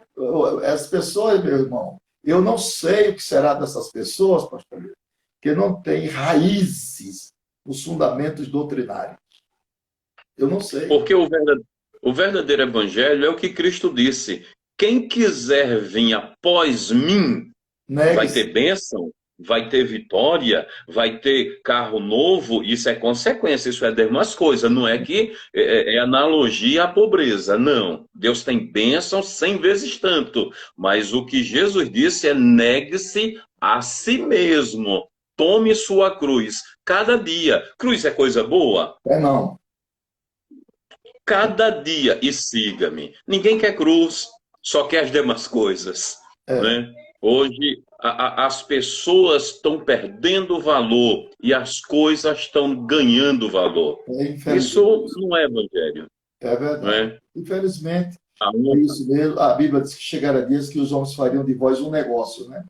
as pessoas, meu irmão, eu não sei o que será dessas pessoas, pastor, que não têm raízes nos fundamentos doutrinários. Eu não sei. Porque o verdadeiro evangelho é o que Cristo disse. Quem quiser vir após mim, vai ter bênção, vai ter vitória, vai ter carro novo. Isso é consequência, isso é demais coisas. Não é que é analogia à pobreza. Não. Deus tem bênção 100 vezes tanto. Mas o que Jesus disse é: negue-se a si mesmo. Tome sua cruz cada dia. Cruz é coisa boa? Não. Cada dia e siga-me. Ninguém quer cruz, só quer as demais coisas. Né? Hoje as pessoas estão perdendo valor e as coisas estão ganhando valor. Isso não é evangelho. É verdade. Infelizmente, é isso mesmo. A Bíblia diz que chegará dias que os homens fariam de vós um negócio, né?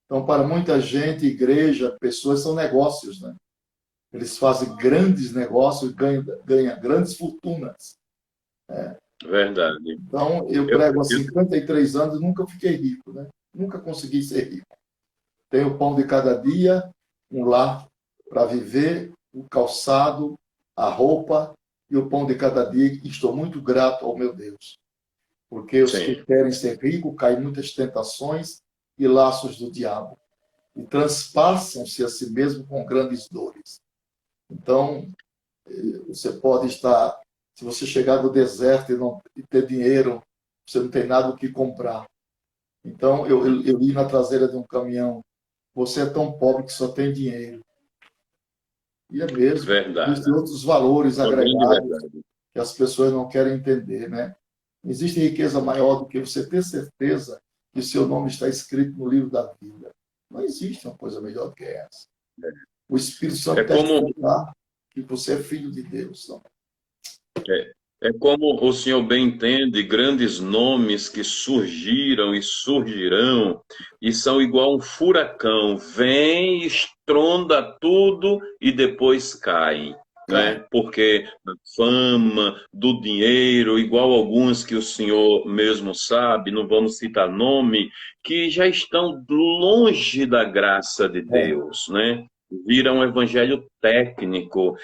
Então, para muita gente, igreja, pessoas são negócios, né? Eles fazem grandes negócios e ganham grandes fortunas. Verdade. Então, eu prego há 53 anos e nunca fiquei rico, né? Nunca consegui ser rico. Tenho o pão de cada dia, um lar para viver, o calçado, a roupa e o pão de cada dia. E estou muito grato ao meu Deus. Porque os que querem ser ricos caem em muitas tentações e laços do diabo. E transpassam-se a si mesmo com grandes dores. Então, você pode estar... Se você chegar no deserto e ter dinheiro, você não tem nada o que comprar. Então, eu li na traseira de um caminhão: você é tão pobre que só tem dinheiro. E é mesmo. Verdade. Existem outros valores agregados que as pessoas não querem entender, né? Existe riqueza maior do que você ter certeza que seu nome está escrito no livro da vida. Não existe uma coisa melhor do que essa. O Espírito Santo testificar que você é filho de Deus. Não? É como o senhor bem entende, grandes nomes que surgiram e surgirão e são igual um furacão, vem, estronda tudo e depois cai. Né? Porque a fama, do dinheiro, igual alguns que o senhor mesmo sabe, não vamos citar nome, que já estão longe da graça de Deus, né? Vira um evangelho técnico,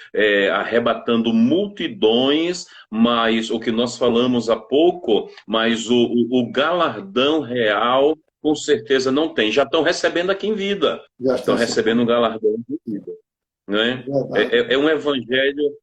arrebatando multidões, mas o que nós falamos há pouco, mas o galardão real, com certeza não tem. Já estão recebendo aqui em vida, estão recebendo um galardão de vida. Né? É um evangelho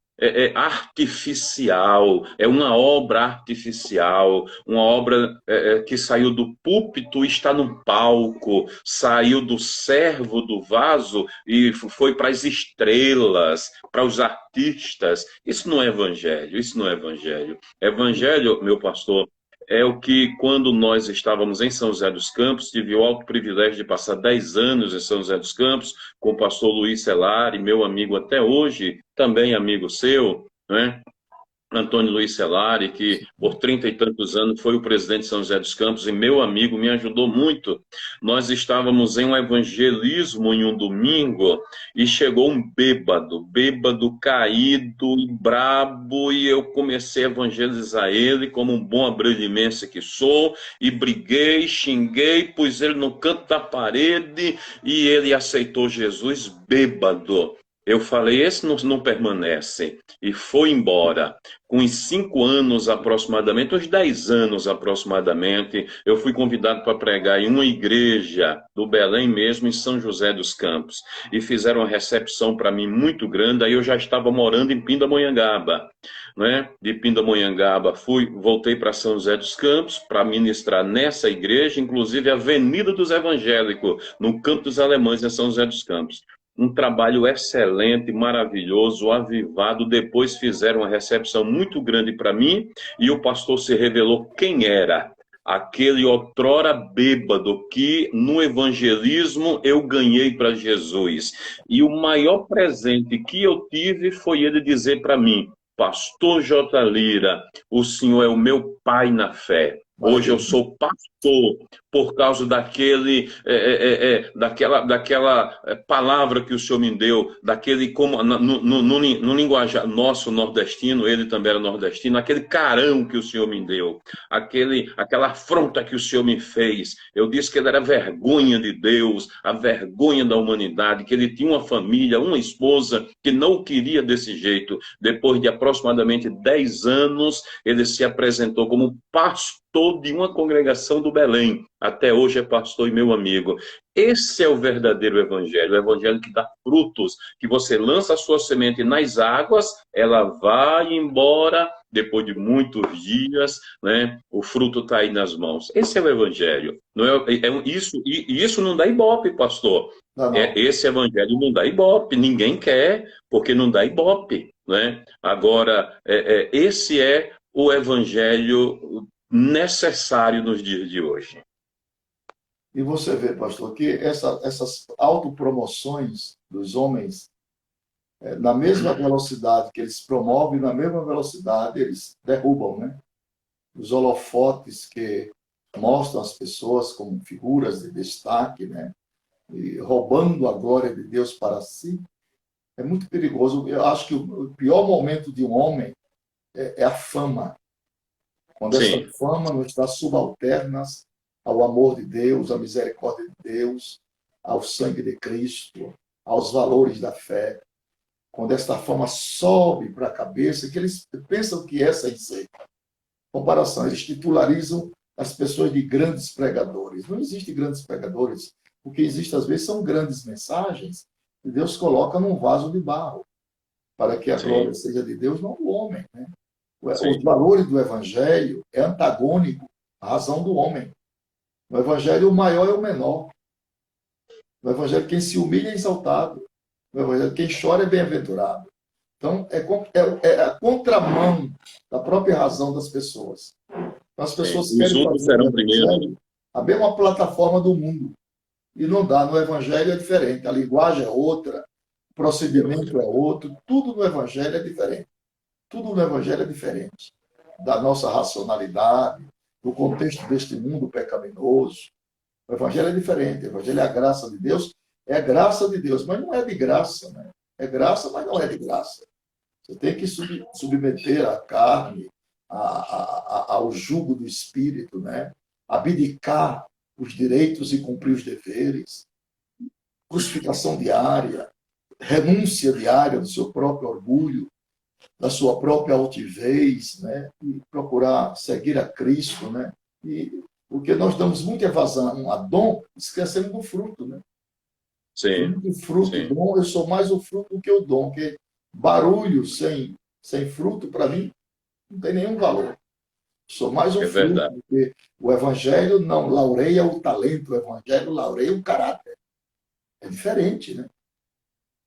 artificial, é uma obra artificial, uma obra que saiu do púlpito e está no palco, saiu do servo do vaso e foi para as estrelas, para os artistas. Isso não é evangelho, isso não é evangelho. Evangelho, meu pastor, é o que, quando nós estávamos em São José dos Campos, tive o alto privilégio de passar 10 anos em São José dos Campos com o pastor Luiz Celari, meu amigo até hoje, também amigo seu, né? Antônio Luiz Celari, que por 30 e tantos anos foi o presidente de São José dos Campos e meu amigo, me ajudou muito. Nós estávamos em um evangelismo em um domingo e chegou um bêbado, bêbado caído e brabo, e eu comecei a evangelizar ele como um bom abrelhimense que sou, e briguei, xinguei, pus ele no canto da parede e ele aceitou Jesus bêbado. Eu falei, esse não permanece, e foi embora. Com uns 5 anos aproximadamente, uns 10 anos aproximadamente, eu fui convidado para pregar em uma igreja do Belém mesmo, em São José dos Campos. E fizeram uma recepção para mim muito grande, aí eu já estava morando em Pindamonhangaba. Né? De Pindamonhangaba voltei para São José dos Campos para ministrar nessa igreja, inclusive a Avenida dos Evangélicos, no Campo dos Alemães, em São José dos Campos. Um trabalho excelente, maravilhoso, avivado. Depois fizeram uma recepção muito grande para mim e o pastor se revelou quem era. Aquele outrora bêbado que no evangelismo eu ganhei para Jesus. E o maior presente que eu tive foi ele dizer para mim: Pastor J. Lira, o senhor é o meu pai na fé. Hoje eu Maravilha. sou pastor por causa daquela palavra que o senhor me deu, daquele, como no linguajar nosso nordestino, ele também era nordestino, aquele carão que o senhor me deu, aquela afronta que o senhor me fez. Eu disse que ele era a vergonha de Deus, a vergonha da humanidade, que ele tinha uma família, uma esposa que não o queria desse jeito. Depois de aproximadamente 10 anos, ele se apresentou como pastor de uma congregação do Belém. Até hoje é pastor e meu amigo. Esse é o verdadeiro evangelho, o evangelho que dá frutos, que você lança a sua semente nas águas, ela vai embora, depois de muitos dias, né? O fruto está aí nas mãos. Esse é o evangelho. Não isso, e isso não dá ibope, pastor. Não, não. Esse evangelho não dá ibope, ninguém quer, porque não dá ibope. Né? Agora, esse é o evangelho necessário nos dias de hoje. E você vê, pastor, que essas autopromoções dos homens, na mesma velocidade que eles promovem, na mesma velocidade eles derrubam, né? Os holofotes que mostram as pessoas como figuras de destaque, né? E roubando a glória de Deus para si, é muito perigoso. Eu acho que o pior momento de um homem é a fama. Quando essa Sim, fama não está subalterna ao amor de Deus, à misericórdia de Deus, ao sangue de Cristo, aos valores da fé. Quando esta fama sobe para a cabeça, que eles pensam que essa é sem comparação, eles titularizam as pessoas de grandes pregadores. Não existem grandes pregadores. O que existe, às vezes, são grandes mensagens que Deus coloca num vaso de barro, para que a glória sim, seja de Deus, não do homem. Né? Os sim, valores do Evangelho é antagônico à razão do homem. No Evangelho, o maior é o menor. No Evangelho, quem se humilha é exaltado. No Evangelho, quem chora é bem-aventurado. Então, é a contramão da própria razão das pessoas. Então, as sim. pessoas Os querem últimos fazer do serão primeiro, né? Evangelho a mesma plataforma do mundo. E não dá. No Evangelho é diferente. A linguagem é outra, o procedimento é outro. Tudo no Evangelho é diferente. Tudo no Evangelho é diferente. Da nossa racionalidade, do contexto deste mundo pecaminoso. O Evangelho é diferente. O Evangelho é a graça de Deus. É a graça de Deus, mas não é de graça. Né? É graça, mas não é de graça. Você tem que submeter a carne ao jugo do espírito, né? Abdicar os direitos e cumprir os deveres, crucificação diária, renúncia diária do seu próprio orgulho, da sua própria altivez, né? E procurar seguir a Cristo, né? E porque nós damos muita evasão a dom, esquecendo do fruto, né? Sim, Fruto, fruto, sim, dom, eu sou mais o fruto do que o dom, porque barulho sem fruto, para mim, não tem nenhum valor. Sou mais um é fruto, verdade, porque o evangelho não laureia o talento, o evangelho laureia o caráter. É diferente, né?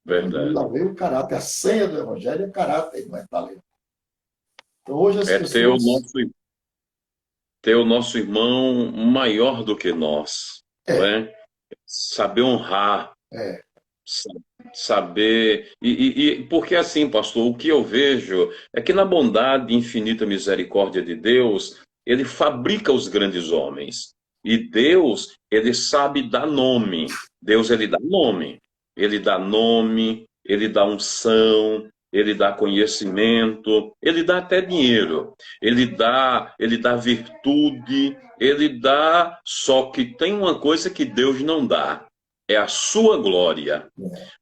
O evangelho verdade. laureia o caráter. A senha do evangelho é caráter, não é talento. Então, hoje as É pessoas. ter o nosso irmão maior do que nós, não É, é? Saber honrar, é. Sa- Saber. Porque assim, pastor, o que eu vejo é que na bondade e infinita misericórdia de Deus, ele fabrica os grandes homens. E Deus, ele sabe dar nome. Deus, ele dá nome. Ele dá nome, ele dá unção, ele dá conhecimento, ele dá até dinheiro. Ele dá virtude, ele dá. Só que tem uma coisa que Deus não dá. É a sua glória.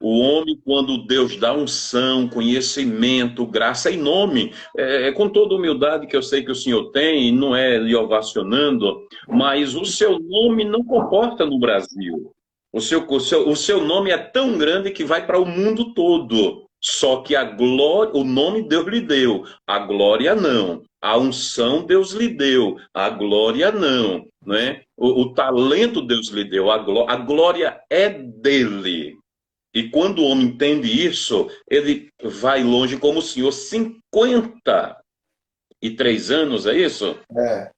O homem, quando Deus dá unção, conhecimento, graça em nome, com toda humildade que eu sei que o Senhor tem, e não é lhe ovacionando, mas o seu nome não comporta no Brasil. O seu nome é tão grande que vai para o mundo todo. Só que a glória, o nome Deus lhe deu, a glória não. A unção Deus lhe deu, a glória não, né? O talento Deus lhe deu, a glória é dele. E quando o homem entende isso, ele vai longe como o senhor, 53 anos, é isso? É,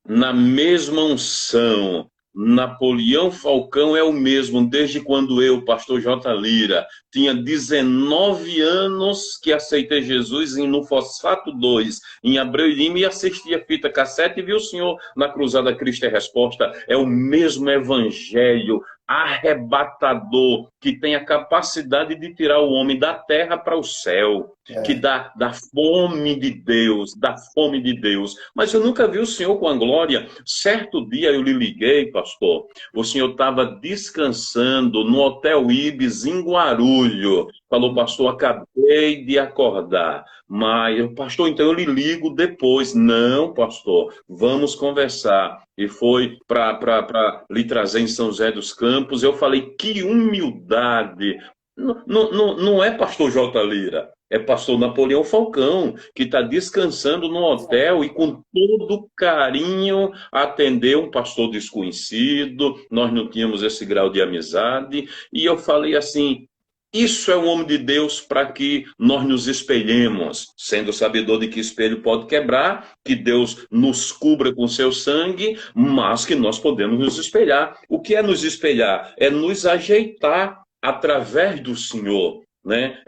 Na mesma unção. Napoleão Falcão é o mesmo, desde quando eu, pastor J. Lira, tinha 19 anos que aceitei Jesus no Fosfato 2, em Abreu e Lima, e assisti a fita cassete e vi o senhor na Cruzada Cristo é Resposta. É o mesmo evangelho arrebatador que tem a capacidade de tirar o homem da terra para o céu, que é. dá da fome de Deus, da fome de Deus. Mas eu nunca vi o senhor com a glória. Certo dia eu lhe liguei, pastor. O senhor estava descansando no Hotel Ibis, em Guarulhos. Falou, pastor, acabei de acordar. Mas, pastor, então eu lhe ligo depois. Não, pastor, vamos conversar. E foi para lhe trazer em São José dos Campos. Eu falei, que humildade. Não é pastor J. Lira. É pastor Napoleão Falcão, que está descansando no hotel e com todo carinho atendeu um pastor desconhecido. Nós não tínhamos esse grau de amizade. E eu falei assim: isso é um homem de Deus para que nós nos espelhemos, sendo sabedor de que espelho pode quebrar, que Deus nos cubra com seu sangue, mas que nós podemos nos espelhar. O que é nos espelhar? É nos ajeitar através do Senhor, né?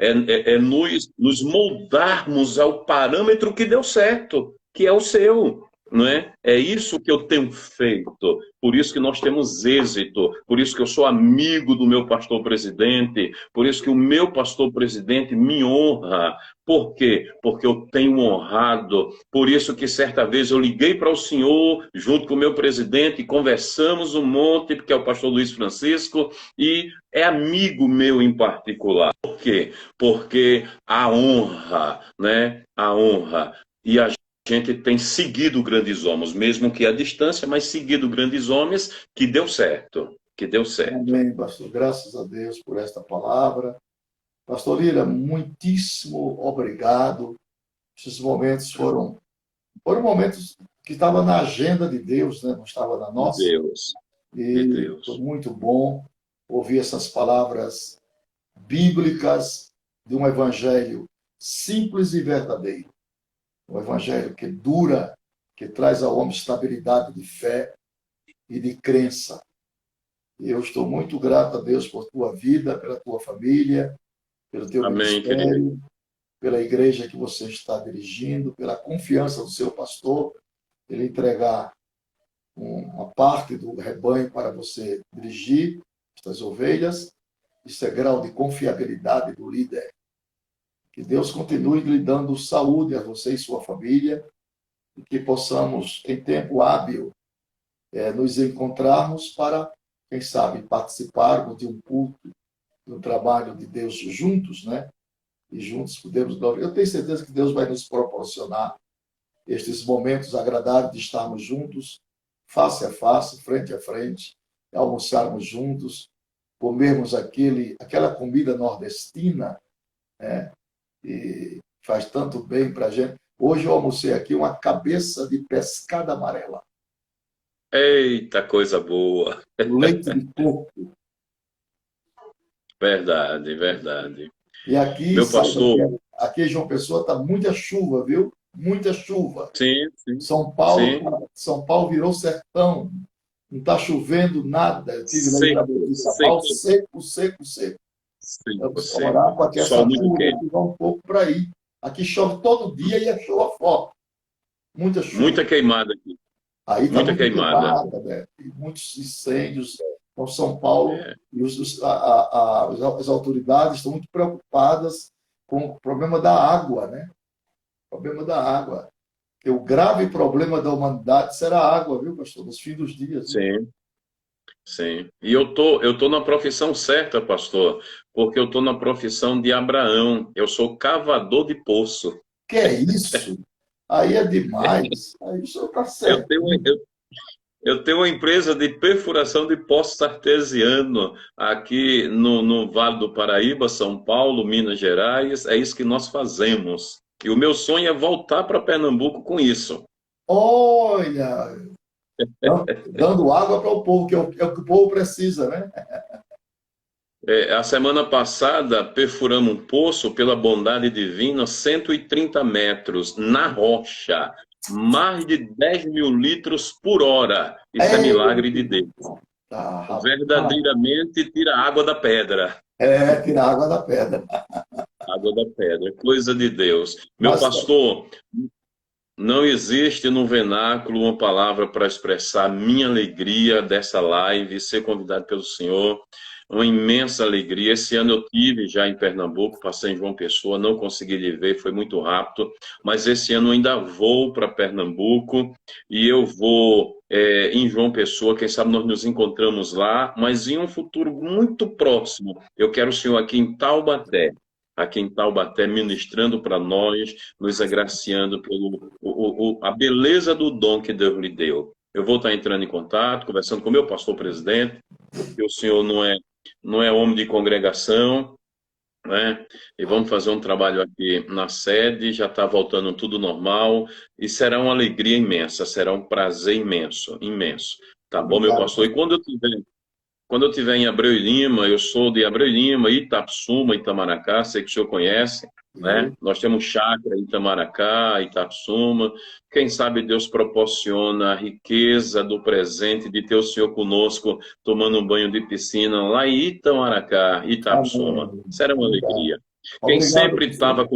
Nos moldarmos ao parâmetro que deu certo, que é o seu, não é? É isso que eu tenho feito, por isso que nós temos êxito, por isso que eu sou amigo do meu pastor presidente, por isso que o meu pastor presidente me honra. Por quê? Porque eu tenho honrado. Por isso que certa vez eu liguei para o senhor, junto com o meu presidente, e conversamos um monte, porque é o pastor Luiz Francisco, e é amigo meu em particular. Por quê? Porque a honra, né? A honra. E a gente tem seguido grandes homens, mesmo que à distância, mas seguido grandes homens, que deu certo. Que deu certo. Amém, pastor. Graças a Deus por esta palavra. Pastor Lira, muitíssimo obrigado. Esses momentos foram momentos que estavam na agenda de Deus, né? Não estava na De nossa. Deus. De E foi Deus. muito bom ouvir essas palavras bíblicas de um evangelho simples e verdadeiro. Um evangelho que dura, que traz ao homem estabilidade de fé e de crença. E eu estou muito grato a Deus por tua vida, pela tua família, pelo teu Amém, querido. ministério, pela igreja que você está dirigindo, pela confiança do seu pastor, ele entregar uma parte do rebanho para você dirigir estas ovelhas. Isso é grau de confiabilidade do líder. Que Deus continue lhe dando saúde a você e sua família, e que possamos, em tempo hábil, nos encontrarmos para, quem sabe, participarmos de um culto, de um trabalho de Deus juntos, né? E juntos podemos glorificar. Eu tenho certeza que Deus vai nos proporcionar estes momentos agradáveis de estarmos juntos, face a face, frente a frente, almoçarmos juntos, comermos aquela comida nordestina, né? E faz tanto bem para a gente. Hoje eu almocei aqui uma cabeça de pescada amarela, Eita, coisa boa. leite de coco. Verdade, verdade. E aqui, Meu saiba que pastor, aqui em João Pessoa está muita chuva, viu? Muita chuva. sim, sim, São Paulo, sim. São Paulo virou sertão. não está chovendo nada. Eu tive lá em Seco, Jaboticabal, seco, seco, seco, seco. Eu seco, preciso orar seco. para que essa Sol muito chuva quente. vá um pouco para aí. Aqui chove todo dia e é chuva forte. Muita chuva. Muita queimada aqui. Aí está Muita muito queimada. queimada, né? E muitos incêndios. Então, São Paulo É, e as autoridades estão muito preocupadas com o problema da água, né? O problema da água. Porque o grave problema da humanidade será a água, viu, pastor? Nos fins dos dias. Viu? sim, sim. E eu tô na profissão certa, pastor, porque eu tô na profissão de Abraão. Eu sou cavador de poço. Que é isso? Aí é demais. Aí o senhor está Eu tenho, certo. eu tenho uma empresa de perfuração de poços artesiano aqui no Vale do Paraíba, São Paulo, Minas Gerais. É isso que nós fazemos. E o meu sonho é voltar para Pernambuco com isso. Olha, dando água para o povo, que é o que o povo precisa, né? A semana passada perfuramos um poço, pela bondade divina, 130 metros na rocha, mais de 10 mil litros por hora. Isso é milagre de Deus. Rapaz. Verdadeiramente tira a água da pedra. É, tirar água da pedra. Água da pedra, coisa de Deus. Meu Mas, pastor, não existe no vernáculo uma palavra para expressar minha alegria dessa live, ser convidado pelo Senhor. Uma imensa alegria. Esse ano eu tive já em Pernambuco, passei em João Pessoa, não consegui lhe ver, foi muito rápido. Mas esse ano eu ainda vou para Pernambuco e eu vou em João Pessoa. Quem sabe nós nos encontramos lá, mas em um futuro muito próximo. Eu quero o senhor aqui em Taubaté, ministrando para nós, nos agraciando pelo a beleza do dom que Deus lhe deu. Eu vou estar entrando em contato, conversando com o meu pastor presidente, porque o senhor não é homem de congregação, né? E vamos fazer um trabalho aqui na sede, já está voltando tudo normal, e será uma alegria imensa, será um prazer imenso, imenso. Tá bom, meu obrigado, pastor? E quando eu estiver em Abreu e Lima, eu sou de Abreu e Lima, Itapsuma, Itamaracá, sei que o senhor conhece, né? Nós temos chácara em Itamaracá, Itapsuma. Quem sabe Deus proporciona a riqueza do presente de ter o senhor conosco, tomando um banho de piscina lá em Itamaracá, Itapsuma. amém. Será uma Obrigado. alegria. Quem Obrigado, sempre pastor. estava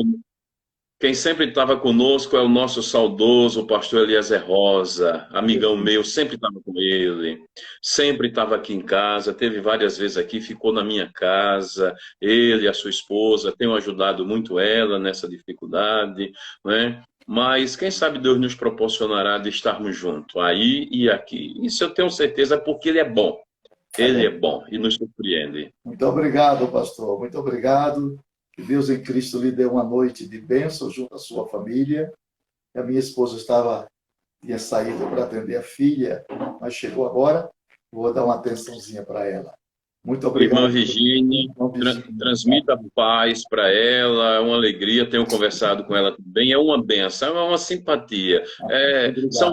quem sempre estava conosco é o nosso saudoso pastor Eliezer Rosa, amigão meu, sempre estava com ele, sempre estava aqui em casa, teve várias vezes aqui, ficou na minha casa, ele e a sua esposa, tenho ajudado muito ela nessa dificuldade, né? Mas quem sabe Deus nos proporcionará de estarmos juntos, aí e aqui. Isso eu tenho certeza, porque ele é bom e nos surpreende. Muito obrigado, pastor. Muito obrigado. Que Deus em Cristo lhe dê uma noite de bênção junto à sua família. A minha esposa tinha saído para atender a filha, mas chegou agora. Vou dar uma atençãozinha para ela. Muito Irmã obrigado. Virgínia, transmita paz para ela, é uma alegria, tenho conversado com ela também, é uma benção, é uma simpatia.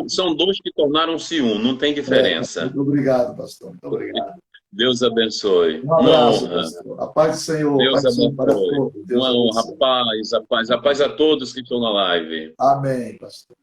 São dois que tornaram-se um, não tem diferença. Muito obrigado, pastor. Muito obrigado. Deus abençoe. Um Uma abraço, honra. pastor. A paz do Senhor. Deus Paz do Senhor para abençoe. todos. Deus Uma honra, abençoe. a paz a todos que estão na live. Amém, pastor.